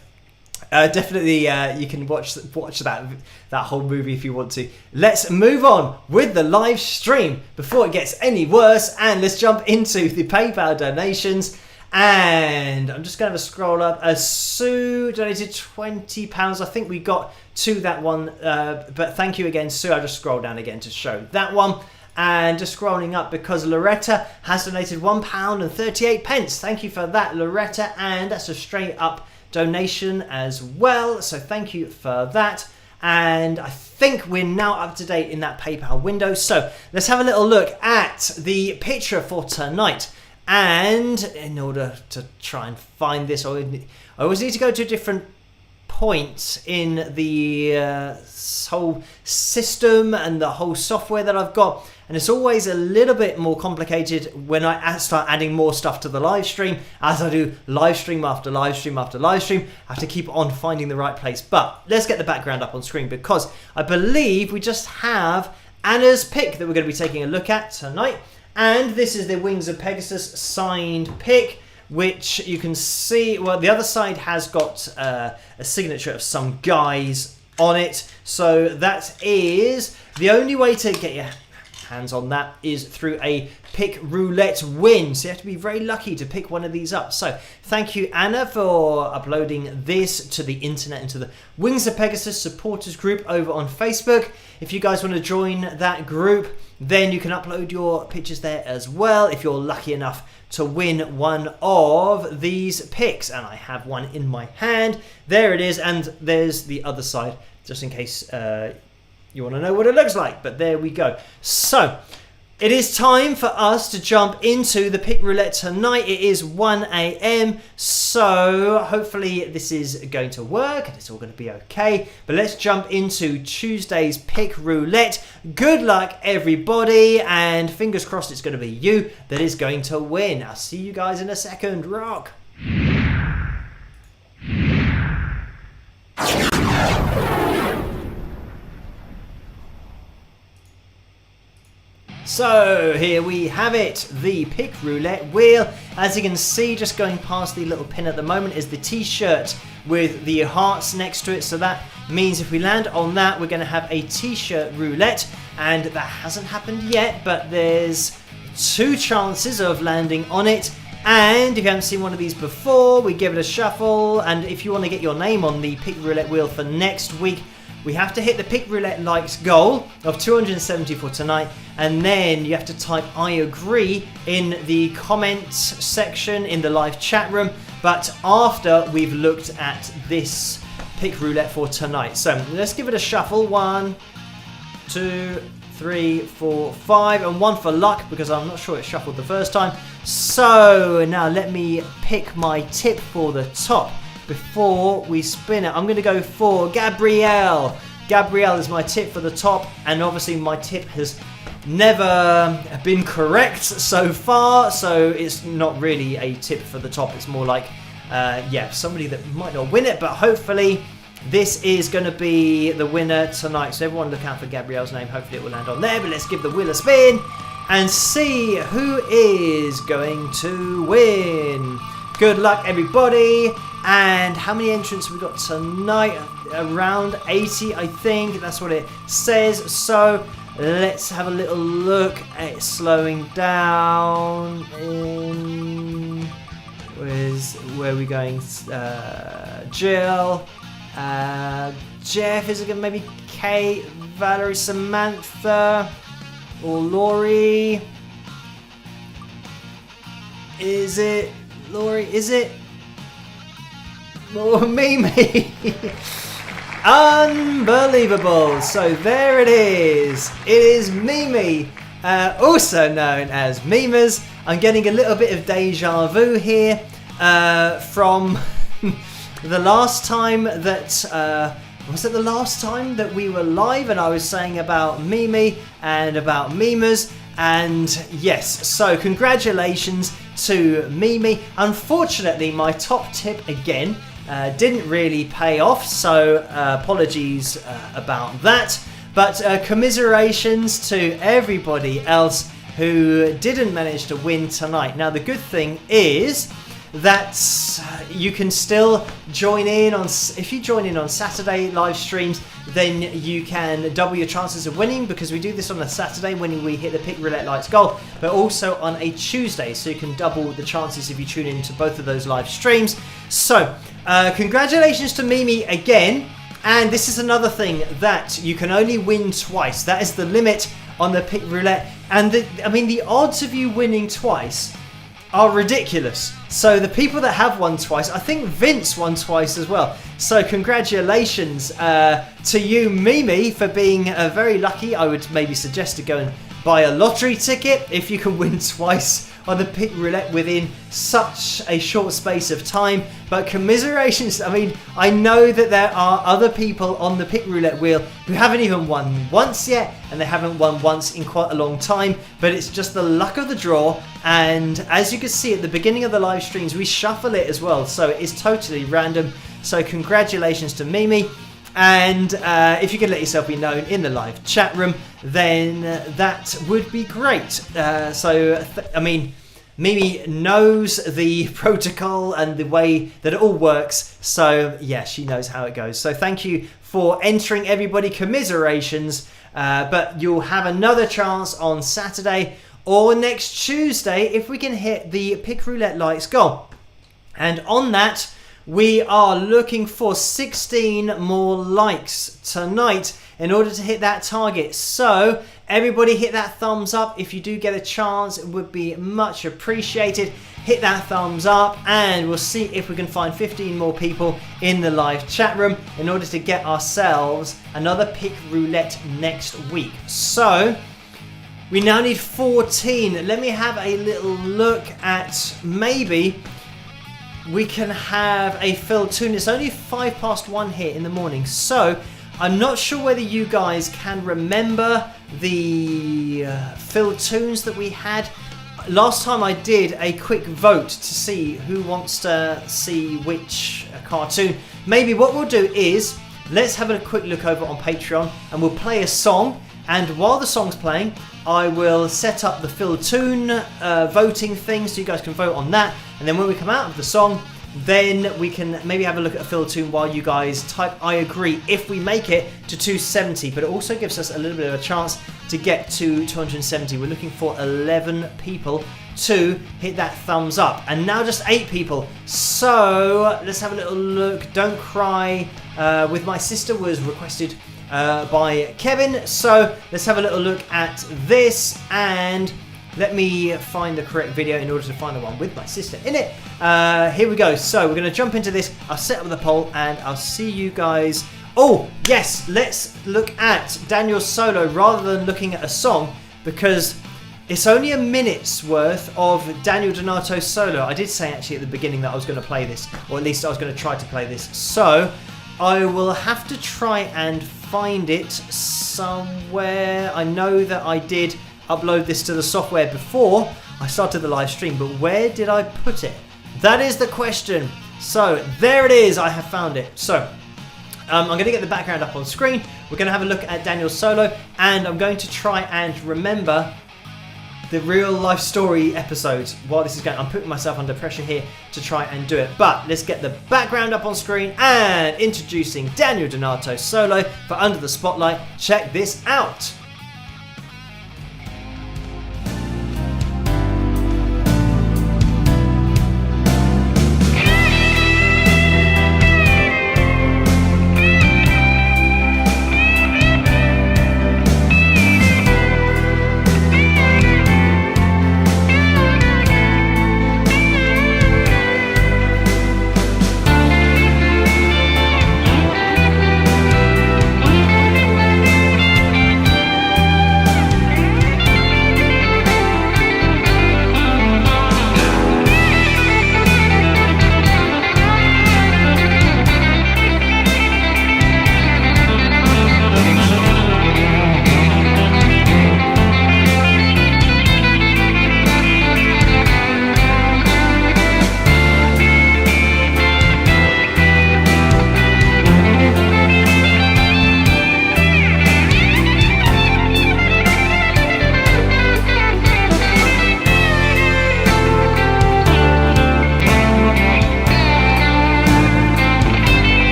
definitely you can watch that whole movie if you want to. Let's move on with the live stream before it gets any worse, and let's jump into the PayPal donations. And I'm just going to have a scroll up. Sue donated £20. I think we got to that one, but thank you again, Sue. I'll just scroll down again to show that one. And just scrolling up because Loretta has donated £1.38. Thank you for that, Loretta, and that's a straight up donation as well, so thank you for that. And I think we're now up to date in that PayPal window, so let's have a little look at the picture for tonight. And in order to try and find this, I always need to go to a different point in the whole system and the whole software that I've got, and it's always a little bit more complicated when I start adding more stuff to the live stream. As I do live stream after live stream after live stream, I have to keep on finding the right place. But let's get the background up on screen, because I believe we just have Anna's pick that we're going to be taking a look at tonight, and this is the Wings of Pegasus signed pick, which you can see, well, the other side has got a signature of some guys on it, so that is the only way to get your hands on that is through a pick roulette win, so you have to be very lucky to pick one of these up. So thank you, Anna, for uploading this to the internet and to the Wings of Pegasus supporters group over on Facebook. If you guys want to join that group, then you can upload your pictures there as well if you're lucky enough to win one of these picks. And I have one in my hand. There it is, and there's the other side, just in case you want to know what it looks like. But there we go. So it is time for us to jump into the pick roulette tonight. It is 1 a.m. so hopefully this is going to work and it's all going to be okay. But let's jump into Tuesday's pick roulette. Good luck, everybody, and fingers crossed it's going to be you that is going to win. I'll see you guys in a second. Rock. So here we have it, the pick roulette wheel. As you can see, just going past the little pin at the moment is the t-shirt with the hearts next to it. So that means if we land on that, we're going to have a t-shirt roulette, and that hasn't happened yet, but there's 2 chances of landing on it. And if you haven't seen one of these before, we give it a shuffle, and if you want to get your name on the pick roulette wheel for next week, we have to hit the pick roulette likes goal of 270 for tonight, and then you have to type I agree in the comments section in the live chat room, but after we've looked at this pick roulette for tonight. So let's give it a shuffle. 1, 2, 3, 4, 5, and 1 for luck because I'm not sure it shuffled the first time. So now let me pick my tip for the top. Before we spin it, I'm going to go for Gabrielle. Gabrielle is my tip for the top, and obviously my tip has never been correct so far, so it's not really a tip for the top. It's more like, somebody that might not win it, but hopefully this is going to be the winner tonight. So everyone look out for Gabrielle's name. Hopefully it will land on there, but let's give the wheel a spin and see who is going to win. Good luck, everybody. And how many entrants have we got tonight? Around 80, I think. That's what it says. So let's have a little look at it slowing down. Where are we going? Jill. Jeff, is it maybe Kate, Valerie, Samantha, or Laurie? Is it Laurie? Is it? Or Mimi? Unbelievable. So there it is. It is Mimi, also known as Mimas. I'm getting a little bit of deja vu here from the last time that was it the last time that we were live and I was saying about Mimi and about Mimas. And yes, so congratulations to Mimi. Unfortunately, my top tip again didn't really pay off, so apologies about that. But commiserations to everybody else who didn't manage to win tonight. Now, the good thing is that you can still join in on, if you join in on Saturday live streams, then you can double your chances of winning, because we do this on a Saturday when we hit the Pick Roulette Lights goal, but also on a Tuesday, so you can double the chances if you tune into both of those live streams. So congratulations to Mimi again. And this is another thing, that you can only win twice. That is the limit on the Pick Roulette. And the odds of you winning twice are ridiculous. So the people that have won twice, I think Vince won twice as well. So congratulations to you, Mimi, for being very lucky. I would maybe suggest to go and buy a lottery ticket if you can win twice on the Pick Roulette within such a short space of time. But commiserations, I know that there are other people on the Pick Roulette wheel who haven't even won once yet, and they haven't won once in quite a long time, but it's just the luck of the draw. And as you can see at the beginning of the live streams, we shuffle it as well, so it is totally random. So congratulations to Mimi. And if you could let yourself be known in the live chat room, then that would be great. Mimi knows the protocol and the way that it all works. So, yeah, she knows how it goes. So thank you for entering, everybody. Commiserations. But you'll have another chance on Saturday or next Tuesday if we can hit the Pick Roulette Lights goal. And on that, we are looking for 16 more likes tonight in order to hit that target. So everybody hit that thumbs up. If you do get a chance, it would be much appreciated. Hit that thumbs up and we'll see if we can find 15 more people in the live chat room in order to get ourselves another Pick Roulette next week. So we now need 14. Let me have a little look at, maybe we can have a fill tune. It's only 1:05 here in the morning, so I'm not sure whether you guys can remember the fill tunes that we had. Last time I did a quick vote to see who wants to see which cartoon. Maybe what we'll do is, let's have a quick look over on Patreon and we'll play a song, and while the song's playing, I will set up the fill tune voting thing so you guys can vote on that. And then when we come out of the song, then we can maybe have a look at a fill tune while you guys type I agree if we make it to 270. But it also gives us a little bit of a chance to get to 270. We're looking for 11 people to hit that thumbs up. And now just 8 people. So let's have a little look. Don't Cry with My Sister was requested by Kevin. So let's have a little look at this, and let me find the correct video in order to find the one with my sister in it. Here we go. So we're going to jump into this. I'll set up the poll and I'll see you guys. Oh, yes. Let's look at Daniel's solo rather than looking at a song, because it's only a minute's worth of Daniel Donato's solo. I did say actually at the beginning that I was going to play this, or at least I was going to try to play this. So I will have to try and find it somewhere. I know that I did upload this to the software before I started the live stream, but where did I put it? That is the question. So there it is, I have found it. So I'm going to get the background up on screen. We're going to have a look at Daniel's solo, and I'm going to try and remember the real life story episodes while this is going. I'm putting myself under pressure here to try and do it. But let's get the background up on screen and introducing Daniel Donato's solo for Under the Spotlight. Check this out.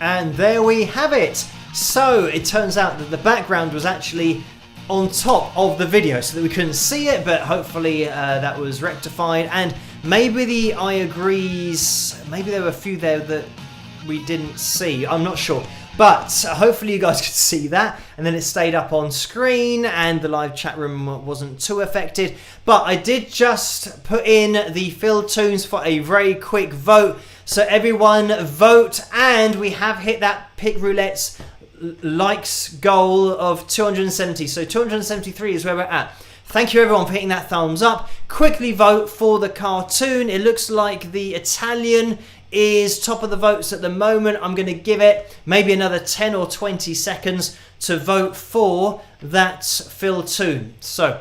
And there we have it. So it turns out that the background was actually on top of the video so that we couldn't see it, but hopefully that was rectified. And maybe the I agrees, maybe there were a few there that we didn't see, I'm not sure. But hopefully you guys could see that, and then it stayed up on screen and the live chat room wasn't too affected. But I did just put in the fill tunes for a very quick vote. So everyone vote, and we have hit that Pick Roulette's likes goal of 270. So 273 is where we're at. Thank you everyone for hitting that thumbs up. Quickly vote for the cartoon. It looks like the Italian is top of the votes at the moment. I'm going to give it maybe another 10 or 20 seconds to vote for that fill tune. So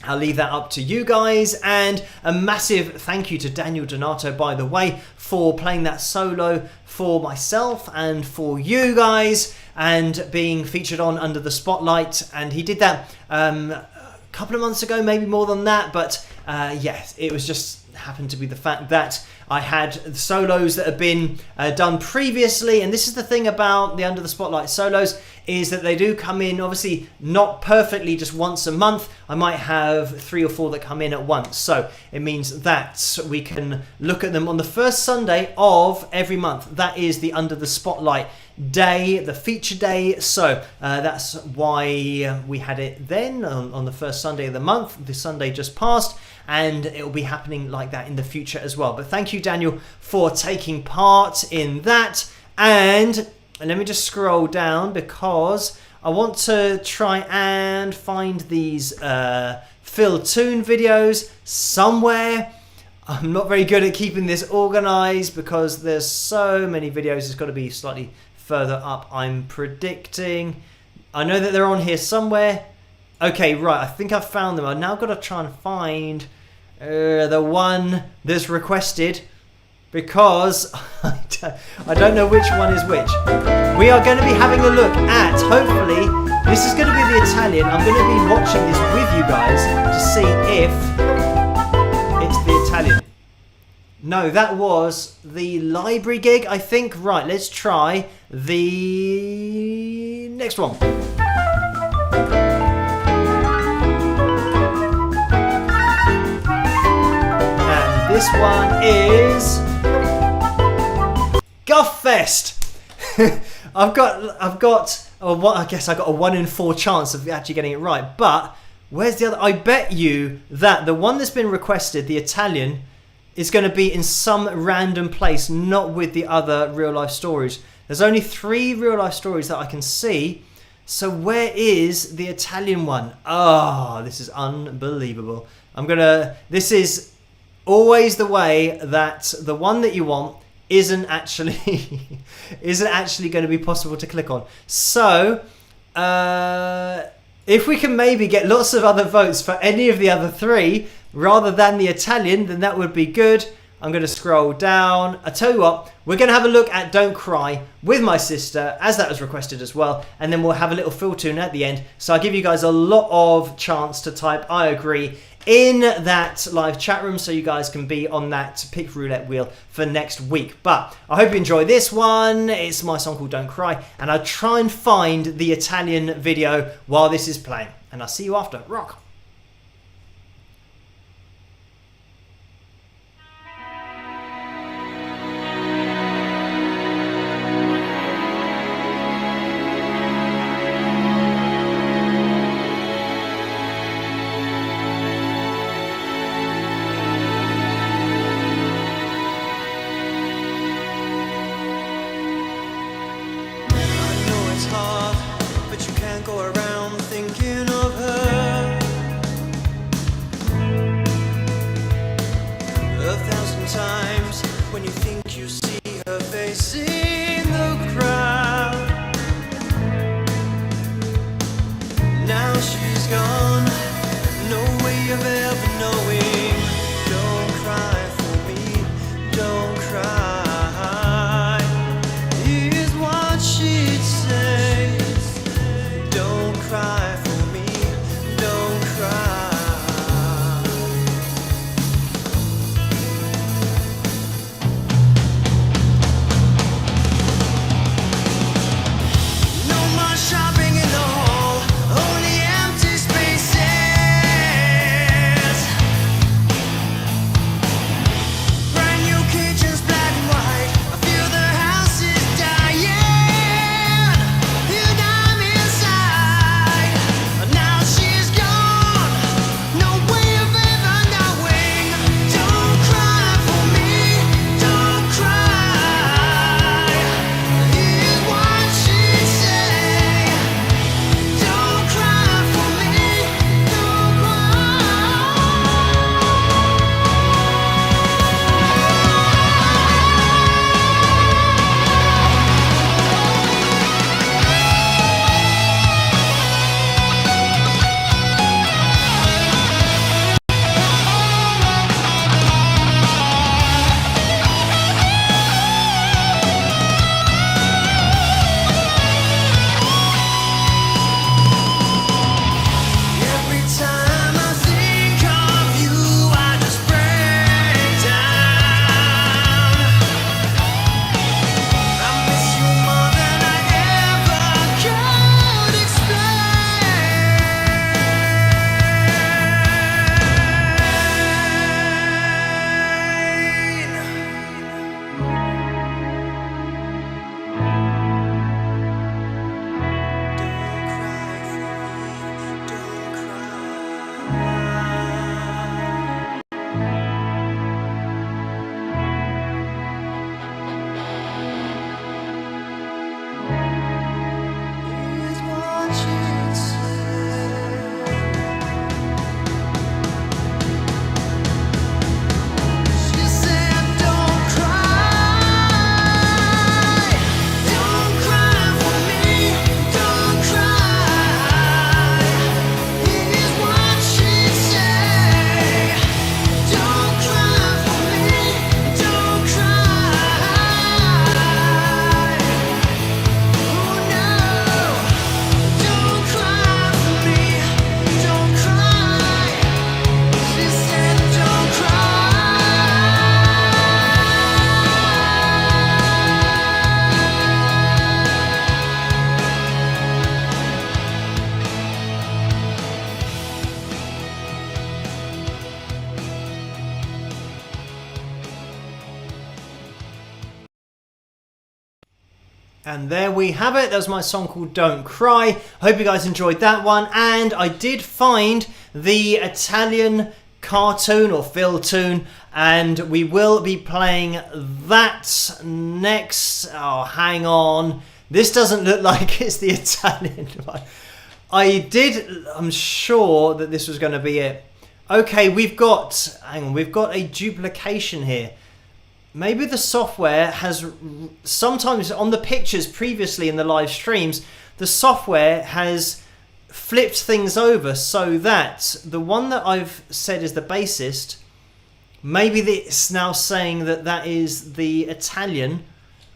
I'll leave that up to you guys, and a massive thank you to Daniel Donato, by the way, for playing that solo for myself and for you guys and being featured on Under the Spotlight. And he did that a couple of months ago, maybe more than that, but yes, it was just happened to be the fact that I had solos that had been done previously. And this is the thing about the Under the Spotlight solos, is that they do come in, obviously not perfectly just once a month. I might have 3 or 4 that come in at once. So it means that we can look at them on the first Sunday of every month. That is the Under the Spotlight day, the feature day. So that's why we had it then on the first Sunday of the month. The Sunday just passed, and it will be happening like that in the future as well. But thank you, Daniel, for taking part in that. And let me just scroll down because I want to try and find these fill tune videos somewhere. I'm not very good at keeping this organized because there's so many videos. It's got to be slightly further up, I'm predicting. I know that they're on here somewhere. Okay, right, I think I've found them. I've now got to try and find the one that's requested, because I don't know which one is which. We are going to be having a look at, hopefully, this is going to be the Italian. I'm going to be watching this with you guys to see if it's the Italian. No, that was the library gig, I think. Right, let's try the next one. And this one is Guffest. I've got I guess I got a 1 in 4 chance of actually getting it right. But where's the other? I bet you that the one that's been requested, the Italian, is going to be in some random place, not with the other real life stories. There's only 3 real life stories that I can see. So where is the Italian one? Oh, this is unbelievable. This is always the way that the one that you want isn't actually going to be possible to click on. So if we can maybe get lots of other votes for any of the other three rather than the Italian, then that would be good. I'm going to scroll down. I tell you what, we're going to have a look at Don't Cry with my sister, as that was requested as well, and then we'll have a little fill tune at the end. So I'll give you guys a lot of chance to type I agree in that live chat room, so you guys can be on that pick roulette wheel for next week. But I hope you enjoy this one. It's my song called Don't Cry, and I'll try and find the Italian video while this is playing. And I'll see you after. Rock. And there we have it. That was my song called Don't Cry. Hope you guys enjoyed that one. And I did find the Italian cartoon or fill tune, and we will be playing that next. Oh, hang on. This doesn't look like it's the Italian one. I'm sure that this was going to be it. Okay, hang on, we've got a duplication here. Maybe the software has, sometimes on the pictures previously in the live streams, the software has flipped things over so that the one that I've said is the bassist, maybe it's now saying that that is the Italian.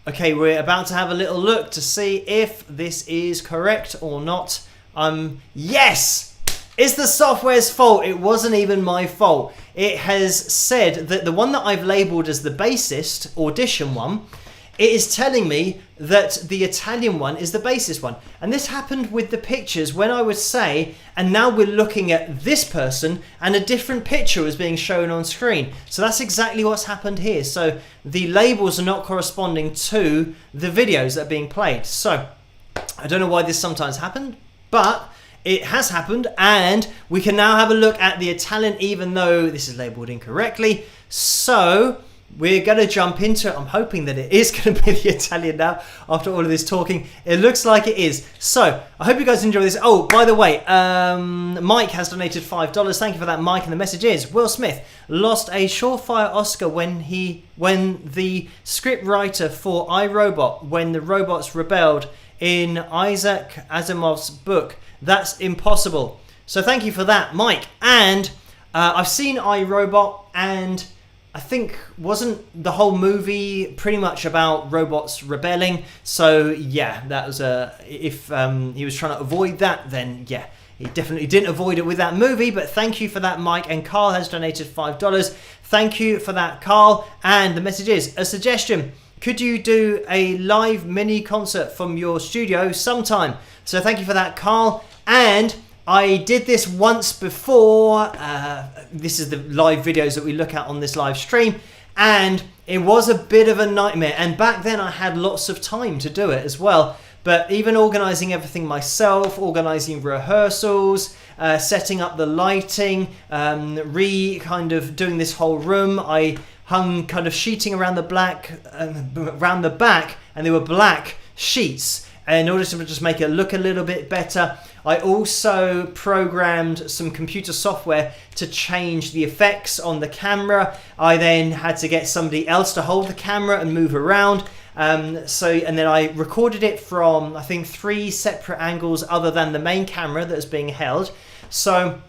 Okay, we're about to have a little look to see if this is correct or not. Yes! It's the software's fault. It wasn't even my fault. It has said that the one that I've labelled as the bassist audition one, it is telling me that the Italian one is the bassist one. And this happened with the pictures when I would say, and now we're looking at this person and a different picture is being shown on screen. So that's exactly what's happened here. So the labels are not corresponding to the videos that are being played. So I don't know why this sometimes happened, but it has happened, and we can now have a look at the Italian, even though this is labelled incorrectly. So we're going to jump into it. I'm hoping that it is going to be the Italian now after all of this talking. It looks like it is. So I hope you guys enjoy this. Oh, by the way, Mike has donated $5. Thank you for that, Mike. And the message is, Will Smith lost a surefire Oscar when the script writer for iRobot, when the robots rebelled in Isaac Asimov's book. That's impossible. So thank you for that, Mike. And I've seen iRobot, and I think wasn't the whole movie pretty much about robots rebelling? So yeah, that was if he was trying to avoid that, then yeah, he definitely didn't avoid it with that movie. But thank you for that, Mike. And Carl has donated $5. Thank you for that, Carl. And the message is a suggestion. Could you do a live mini concert from your studio sometime? So thank you for that, Carl. And I did this once before. This is the live videos that we look at on this live stream. And it was a bit of a nightmare. And back then I had lots of time to do it as well. But even organising everything myself, organising rehearsals, setting up the lighting, kind of doing this whole room. I hung kind of sheeting around the back, and they were black sheets in order to just make it look a little bit better. I also programmed some computer software to change the effects on the camera. I then had to get somebody else to hold the camera and move around. And then I recorded it from, I think, 3 separate angles other than the main camera that is being held. So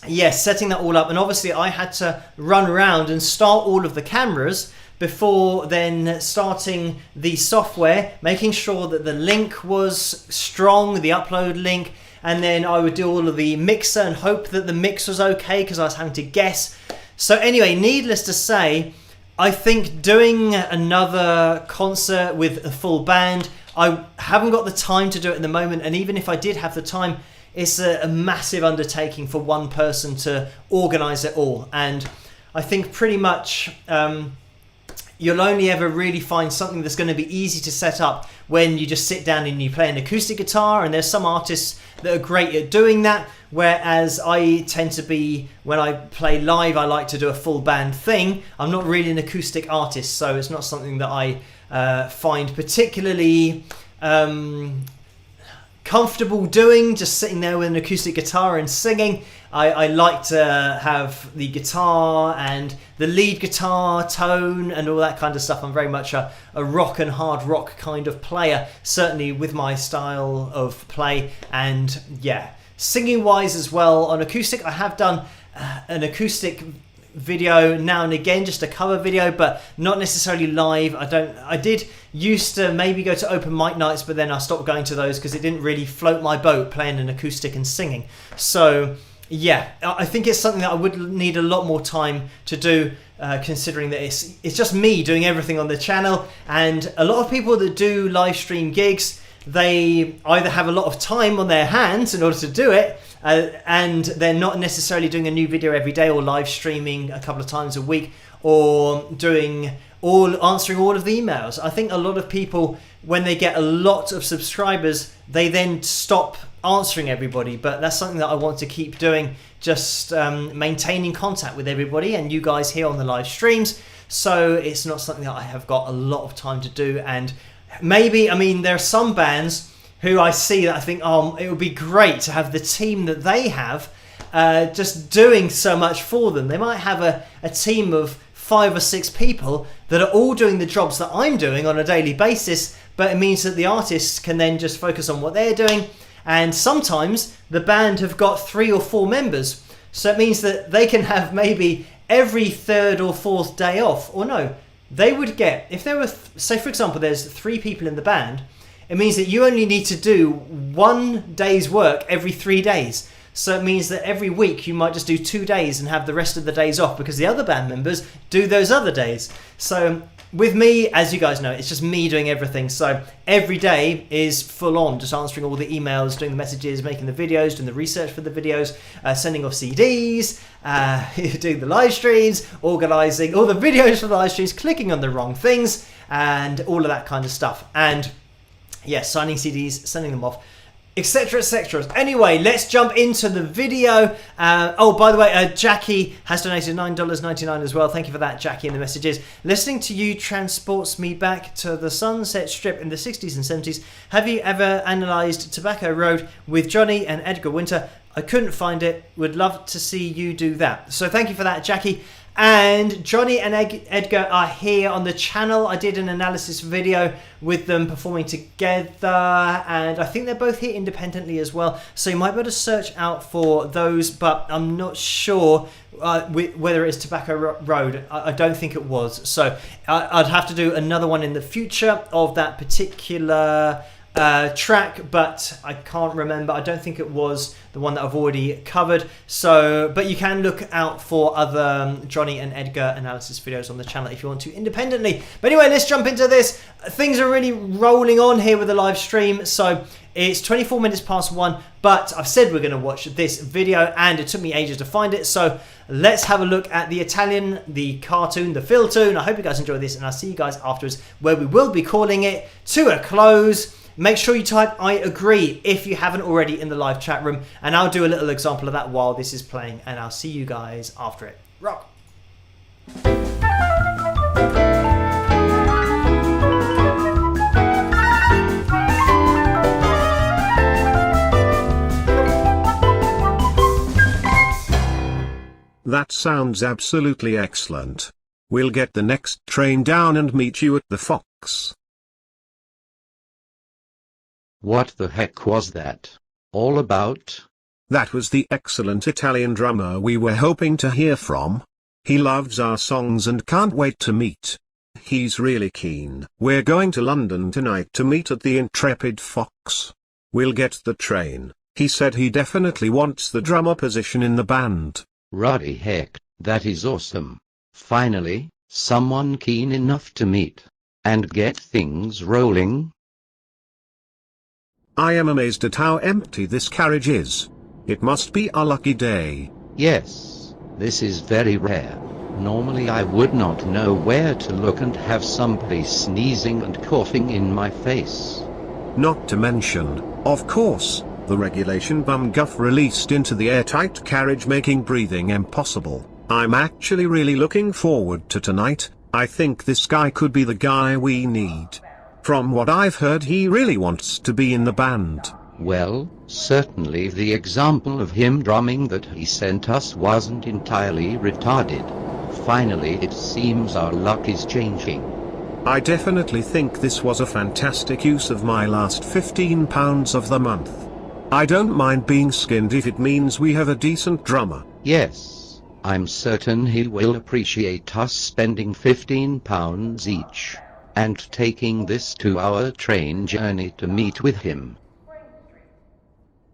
yes, setting that all up. And obviously I had to run around and start all of the cameras before then starting the software, making sure that the link was strong, the upload link, and then I would do all of the mixer and hope that the mix was okay because I was having to guess. So anyway, needless to say, I think doing another concert with a full band, I haven't got the time to do it at the moment, and even if I did have the time, it's a massive undertaking for one person to organise it all. And I think pretty much you'll only ever really find something that's going to be easy to set up when you just sit down and you play an acoustic guitar, and there's some artists that are great at doing that, whereas I tend to be, when I play live, I like to do a full band thing. I'm not really an acoustic artist, so it's not something that I find particularly comfortable doing, just sitting there with an acoustic guitar and singing. I like to have the guitar and the lead guitar tone and all that kind of stuff. I'm very much a rock and hard rock kind of player, certainly with my style of play. And yeah, singing wise as well on acoustic, I have done an acoustic video now and again, just a cover video, but not necessarily live. I did used to maybe go to open mic nights, but then I stopped going to those because it didn't really float my boat playing an acoustic and singing. So yeah, I think it's something that I would need a lot more time to do, considering that it's just me doing everything on the channel. And a lot of people that do live stream gigs, they either have a lot of time on their hands in order to do it, and they're not necessarily doing a new video every day or live streaming a couple of times a week, or answering all of the emails. I think a lot of people, when they get a lot of subscribers, they then stop answering everybody. But that's something that I want to keep doing, just maintaining contact with everybody and you guys here on the live streams. So it's not something that I have got a lot of time to do. And maybe, I mean, there are some bands who I see that I think, oh, it would be great to have the team that they have just doing so much for them. They might have a team of 5 or 6 people that are all doing the jobs that I'm doing on a daily basis, but it means that the artists can then just focus on what they're doing. And sometimes the band have got 3 or 4 members, so it means that they can have maybe every 3rd or 4th day off. Or no, they would get, if there were, say for example, there's 3 people in the band, it means that you only need to do 1 day's work every 3 days. So it means that every week you might just do 2 days and have the rest of the days off because the other band members do those other days. So with me, as you guys know, it's just me doing everything. So every day is full on, just answering all the emails, doing the messages, making the videos, doing the research for the videos, sending off CDs, doing the live streams, organising all the videos for the live streams, clicking on the wrong things, and all of that kind of stuff. And yes, signing CDs, sending them off, etc, etc. Anyway, let's jump into the video. Oh, by the way, Jackie has donated $9.99 as well. Thank you for that, Jackie, in the messages. Listening to you transports me back to the Sunset Strip in the 60s and 70s. Have you ever analysed Tobacco Road with Johnny and Edgar Winter? I couldn't find it. Would love to see you do that. So thank you for that, Jackie. And Johnny and Edgar are here on the channel. I did an analysis video with them performing together, and I think they're both here independently as well. So you might be able to search out for those, but I'm not sure whether it is Tobacco Road. I don't think it was. So I'd have to do another one in the future of that particular track, but I can't remember. I don't think it was the one that I've already covered. So, but you can look out for other Johnny and Edgar analysis videos on the channel if you want to independently. But anyway, let's jump into this. Things are really rolling on here with the live stream. So it's 24 minutes past 1, but I've said we're going to watch this video and it took me ages to find it. So let's have a look at the Italian, the cartoon, the fill tune. I hope you guys enjoy this, and I'll see you guys afterwards where we will be calling it to a close. Make sure you type I agree if you haven't already in the live chat room, and I'll do a little example of that while this is playing, and I'll see you guys after it. Rock! That sounds absolutely excellent. We'll get the next train down and meet you at the Fox. What the heck was that all about? That was the excellent Italian drummer we were hoping to hear from. He loves our songs and can't wait to meet. He's really keen. We're going to London tonight to meet at the Intrepid Fox. We'll get the train. He said he definitely wants the drummer position in the band. Ruddy heck, that is awesome. Finally, someone keen enough to meet and get things rolling. I am amazed at how empty this carriage is. It must be a lucky day. Yes, this is very rare. Normally I would not know where to look and have somebody sneezing and coughing in my face. Not to mention, of course, the regulation bum guff released into the airtight carriage, making breathing impossible. I'm actually really looking forward to tonight. I think this guy could be the guy we need. From what I've heard, he really wants to be in the band. Well, certainly the example of him drumming that he sent us wasn't entirely retarded. Finally, it seems our luck is changing. I definitely think this was a fantastic use of my last £15 of the month. I don't mind being skinned if it means we have a decent drummer. Yes, I'm certain he will appreciate us spending £15 each and taking this 2-hour train journey to meet with him.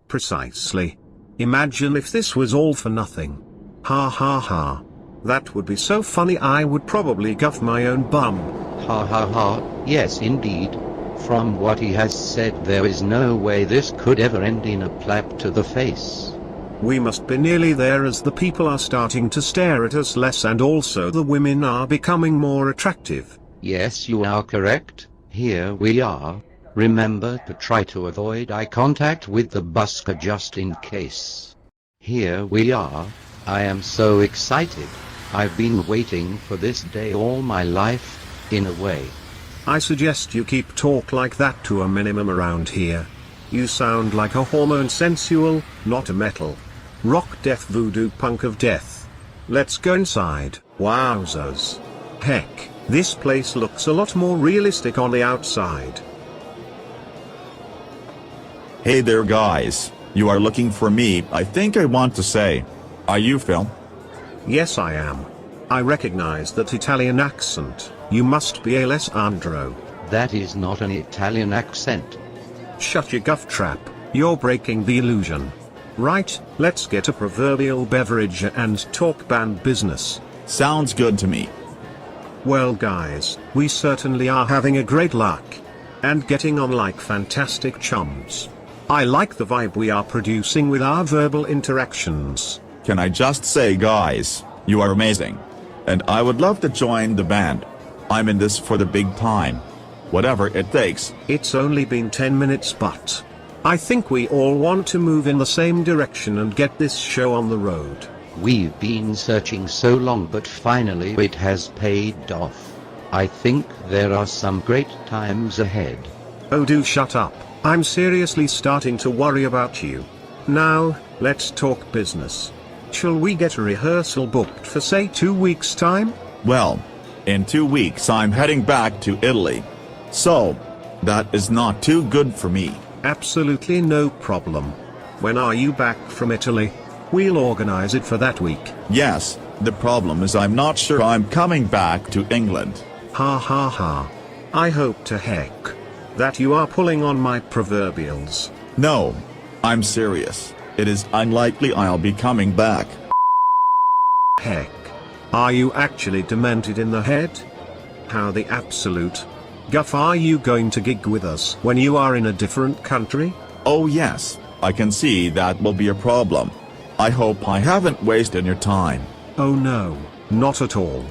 Precisely. Imagine if this was all for nothing. Ha ha ha. That would be so funny. I would probably guff my own bum. Ha ha ha, yes indeed. From what he has said, there is no way this could ever end in a clap to the face. We must be nearly there, as the people are starting to stare at us less, and also the women are becoming more attractive. Yes, you are correct. Here we are. Remember to try to avoid eye contact with the busker just in case. Here we are. I am so excited. I've been waiting for this day all my life, in a way. I suggest you keep talk like that to a minimum around here. You sound like a hormone sensual, not a metal. Rock death voodoo punk of death. Let's go inside. Wowzers. Heck, this place looks a lot more realistic on the outside. Hey there guys, you are looking for me. I think I want to say. Are you Phil? Yes, I am. I recognize that Italian accent. You must be Alessandro. That is not an Italian accent. Shut your guff trap, you're breaking the illusion. Right, let's get a proverbial beverage and talk band business. Sounds good to me. Well guys, we certainly are having a great luck. And getting on like fantastic chums. I like the vibe we are producing with our verbal interactions. Can I just say guys, you are amazing. And I would love to join the band. I'm in this for the big time. Whatever it takes. It's only been 10 minutes but I think we all want to move in the same direction and get this show on the road. We've been searching so long, but finally it has paid off. I think there are some great times ahead. Oh, do shut up. I'm seriously starting to worry about you. Now, let's talk business. Shall we get a rehearsal booked for say 2 weeks' time? Well, in 2 weeks I'm heading back to Italy. So, that is not too good for me. Absolutely no problem. When are you back from Italy? We'll organize it for that week. Yes, the problem is I'm not sure I'm coming back to England. Ha ha ha. I hope to heck that you are pulling on my proverbials. No, I'm serious. It is unlikely I'll be coming back. Heck. Are you actually demented in the head? How the absolute guff are you going to gig with us when you are in a different country? Oh yes, I can see that will be a problem. I hope I haven't wasted your time. Oh no, not at all.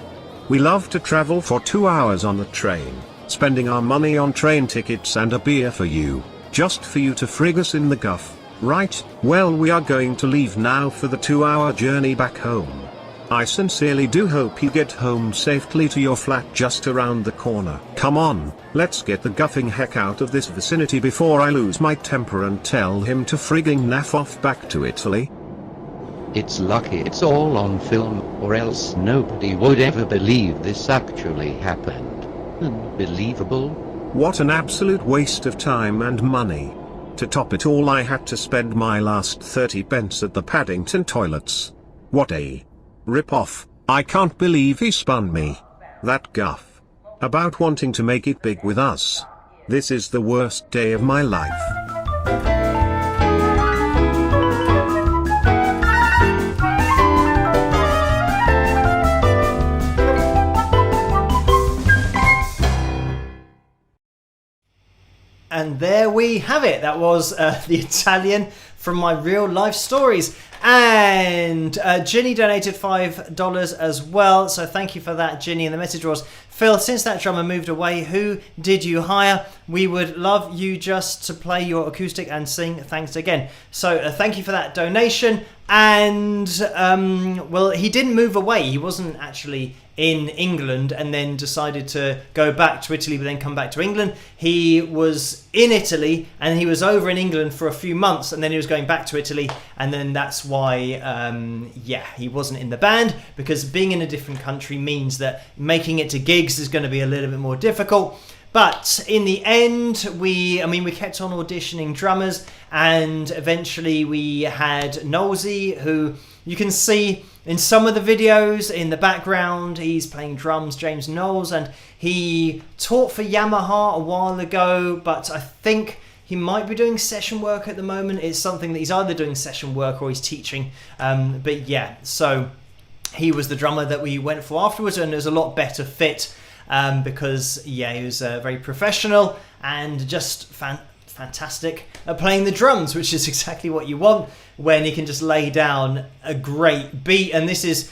We love to travel for 2 hours on the train, spending our money on train tickets and a beer for you, just for you to frig us in the guff, right? Well, we are going to leave now for the 2-hour journey back home. I sincerely do hope you get home safely to your flat just around the corner. Come on, let's get the guffing heck out of this vicinity before I lose my temper and tell him to frigging naff off back to Italy. It's lucky it's all on film, or else nobody would ever believe this actually happened. Unbelievable. What an absolute waste of time and money. To top it all, I had to spend my last 30 pence at the Paddington toilets. What a rip-off. I can't believe he spun me that guff about wanting to make it big with us. This is the worst day of my life. And there we have it. That was the Italian from my real life stories. And Ginny donated $5 as well. So thank you for that, Ginny. And the message was, Phil, since that drummer moved away, who did you hire? We would love you just to play your acoustic and sing. Thanks again. So thank you for that donation. And, well, he didn't move away. He wasn't actually in England and then decided to go back to Italy but then come back to England. He was in Italy and he was over in England for a few months and then he was going back to Italy, and then that's why he wasn't in the band, because being in a different country means that making it to gigs is going to be a little bit more difficult. But in the end, we kept on auditioning drummers, and eventually we had Nolsey, who you can see in some of the videos in the background. He's playing drums, James Knowles, and he taught for Yamaha a while ago, but I think he might be doing session work at the moment. It's something that he's either doing session work or he's teaching. But yeah, so he was the drummer that we went for afterwards, and it was a lot better fit. Because he was very professional and just fantastic at playing the drums, which is exactly what you want when he can just lay down a great beat. And this is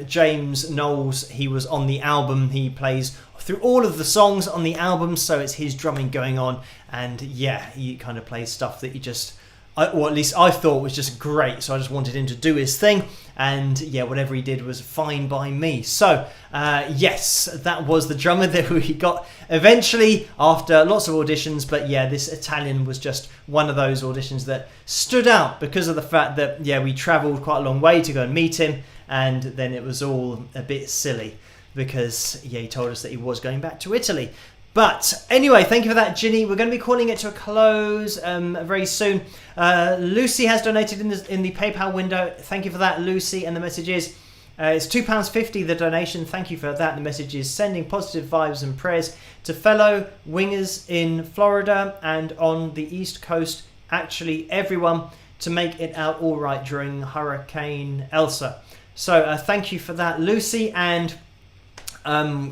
James Knowles. He was on the album. He plays through all of the songs on the album, so it's his drumming going on. And yeah, he kind of plays stuff that you just or at least I thought was just great. So I just wanted him to do his thing. And yeah, whatever he did was fine by me. So yes, that was the drummer that we got eventually after lots of auditions. But yeah, this Italian was just one of those auditions that stood out because of the fact that, yeah, we travelled quite a long way to go and meet him. And then it was all a bit silly because, yeah, he told us that he was going back to Italy. But anyway, thank you for that, Ginny. We're going to be calling it to a close very soon. Lucy has donated in the PayPal window. Thank you for that, Lucy. And the message is, it's £2.50, the donation. Thank you for that. The message is sending positive vibes and prayers to fellow wingers in Florida and on the East Coast, actually everyone, to make it out all right during Hurricane Elsa. So thank you for that, Lucy. And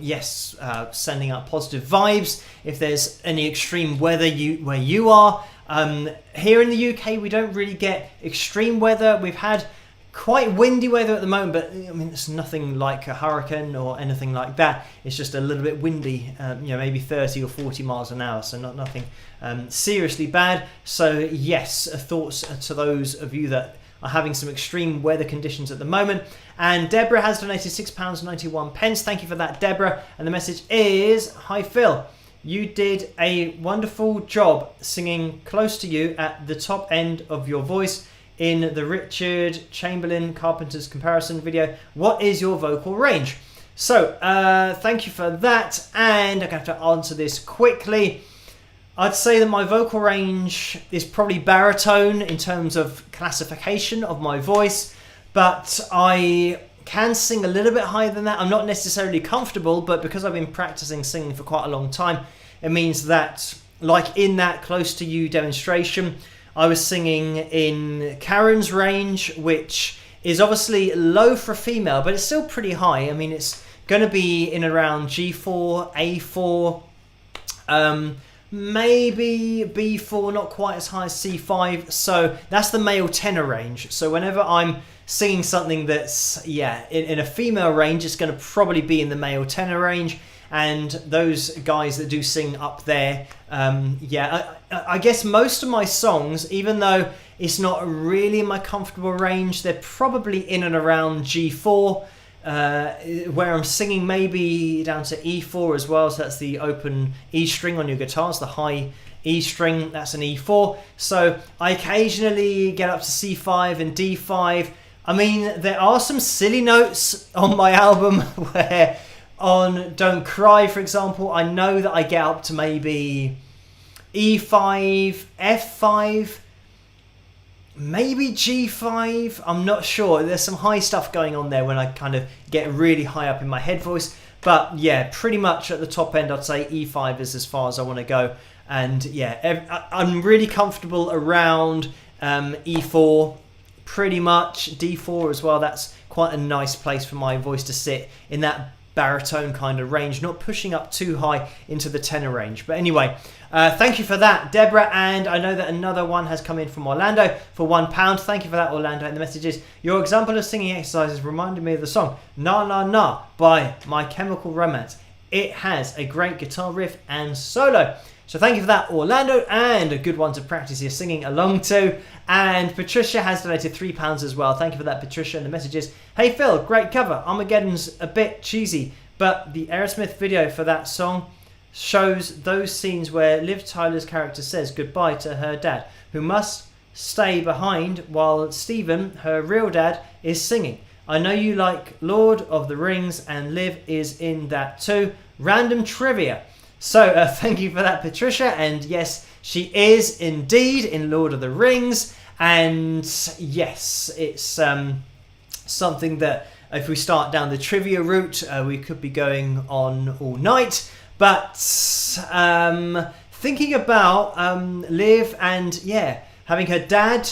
yes, sending out positive vibes if there's any extreme weather where you are. Here in the UK, we don't really get extreme weather. We've had quite windy weather at the moment, but I mean, it's nothing like a hurricane or anything like that. It's just a little bit windy, maybe 30 or 40 miles an hour, so nothing seriously bad. So yes, thoughts to those of you that are having some extreme weather conditions at the moment. And Deborah has donated £6.91. Thank you for that, Deborah. And the message is, hi Phil, you did a wonderful job singing Close to You at the top end of your voice in the Richard Chamberlain Carpenter's comparison video. What is your vocal range? So thank you for that. And I'm going to have to answer this quickly. I'd say that my vocal range is probably baritone in terms of classification of my voice, but I can sing a little bit higher than that. I'm not necessarily comfortable, but because I've been practicing singing for quite a long time, it means that, like in that Close to You demonstration, I was singing in Karen's range, which is obviously low for a female, but it's still pretty high. I mean, it's going to be in around G4, A4, maybe B4, not quite as high as C5. So that's the male tenor range. So whenever I'm singing something that's, yeah, in a female range, it's going to probably be in the male tenor range. And those guys that do sing up there, I guess most of my songs, even though it's not really in my comfortable range, they're probably in and around G4, where I'm singing maybe down to E4 as well. So that's the open E string on your guitars, the high E string, that's an E4. So I occasionally get up to C5 and D5. I mean, there are some silly notes on my album where on Don't Cry, for example, I know that I get up to maybe E5, F5, maybe G5. I'm not sure. There's some high stuff going on there when I kind of get really high up in my head voice. But yeah, pretty much at the top end, I'd say E5 is as far as I want to go. And yeah, I'm really comfortable around E4, pretty much. D4 as well. That's quite a nice place for my voice to sit in that baritone kind of range, not pushing up too high into the tenor range. But anyway, thank you for that, Deborah. And I know that another one has come in from Orlando for £1. Thank you for that, Orlando. And the message is, your example of singing exercises reminded me of the song Na Na Na by My Chemical Romance. It has a great guitar riff and solo. So thank you for that, Orlando, and a good one to practice your singing along to. And Patricia has donated £3 as well. Thank you for that, Patricia. And the message is, hey Phil, great cover. Armageddon's a bit cheesy, but the Aerosmith video for that song shows those scenes where Liv Tyler's character says goodbye to her dad, who must stay behind while Stephen, her real dad, is singing. I know you like Lord of the Rings, and Liv is in that too. Random trivia. So thank you for that, Patricia. And yes, she is indeed in Lord of the Rings. And yes, it's something that if we start down the trivia route, we could be going on all night. But thinking about Liv and, yeah, having her dad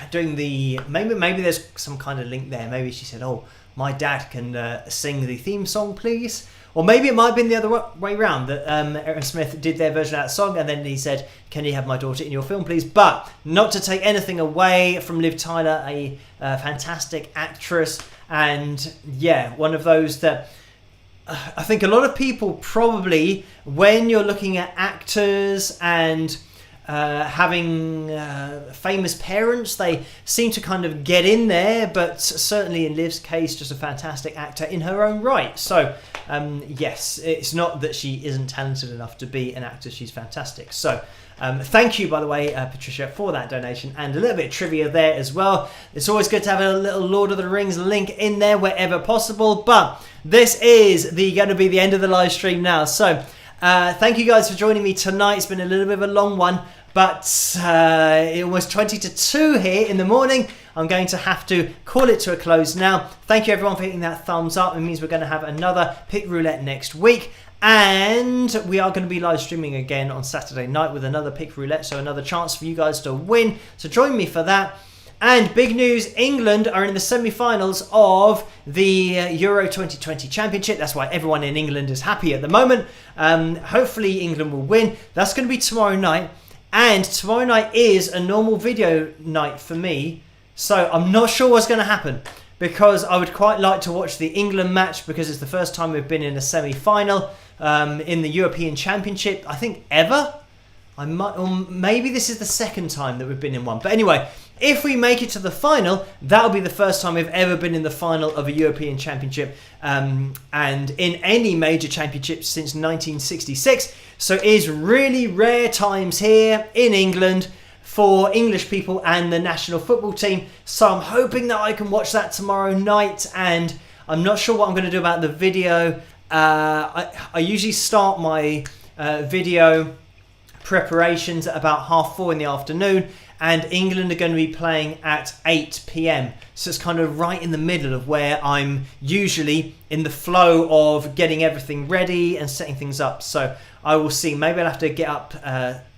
doing the... Maybe there's some kind of link there. Maybe she said, oh, my dad can sing the theme song, please. Or maybe it might have been the other way around, that Aerosmith did their version of that song and then he said, can you have my daughter in your film, please? But not to take anything away from Liv Tyler, a fantastic actress. And yeah, one of those that I think a lot of people probably, when you're looking at actors and having famous parents. They seem to kind of get in there, but certainly in Liv's case, just a fantastic actor in her own right. So yes, it's not that she isn't talented enough to be an actor. She's fantastic. So thank you, by the way, Patricia, for that donation, and a little bit of trivia there as well. It's always good to have a little Lord of the Rings link in there wherever possible. But this is going to be the end of the live stream now. So thank you guys for joining me tonight. It's been a little bit of a long one, but it was 2 here in the morning. I'm going to have to call it to a close now. Thank you everyone for hitting that thumbs up. It means we're going to have another Pick Roulette next week. And we are going to be live streaming again on Saturday night with another Pick Roulette. So another chance for you guys to win. So join me for that. And big news, England are in the semi-finals of the Euro 2020 Championship. That's why everyone in England is happy at the moment. Hopefully England will win. That's going to be tomorrow night. And tomorrow night is a normal video night for me. So I'm not sure what's going to happen, because I would quite like to watch the England match, because it's the first time we've been in a semi-final in the European Championship, I think, ever. Or maybe this is the second time that we've been in one. But anyway, if we make it to the final, that'll be the first time we've ever been in the final of a European Championship and in any major championship since 1966. So it is really rare times here in England for English people and the national football team. So I'm hoping that I can watch that tomorrow night, and I'm not sure what I'm going to do about the video. I usually start my video preparations at about 4:30 in the afternoon, and England are going to be playing at 8 p.m. So it's kind of right in the middle of where I'm usually in the flow of getting everything ready and setting things up. So I will see. Maybe I'll have to get up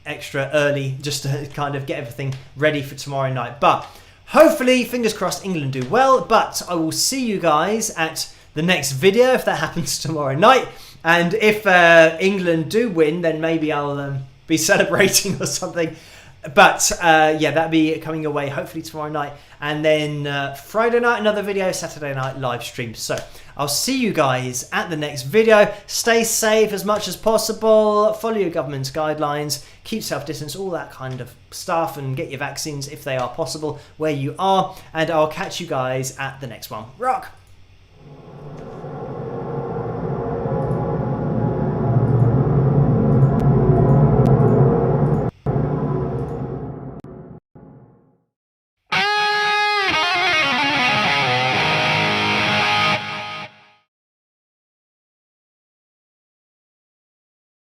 extra early just to kind of get everything ready for tomorrow night. But hopefully, fingers crossed, England do well. But I will see you guys at the next video if that happens tomorrow night. And if England do win, then maybe I'll be celebrating or something. But yeah, that'll be coming your way hopefully tomorrow night. And then Friday night, another video, Saturday night, live stream. So I'll see you guys at the next video. Stay safe as much as possible. Follow your government's guidelines. Keep self-distance, all that kind of stuff. And get your vaccines if they are possible where you are. And I'll catch you guys at the next one. Rock!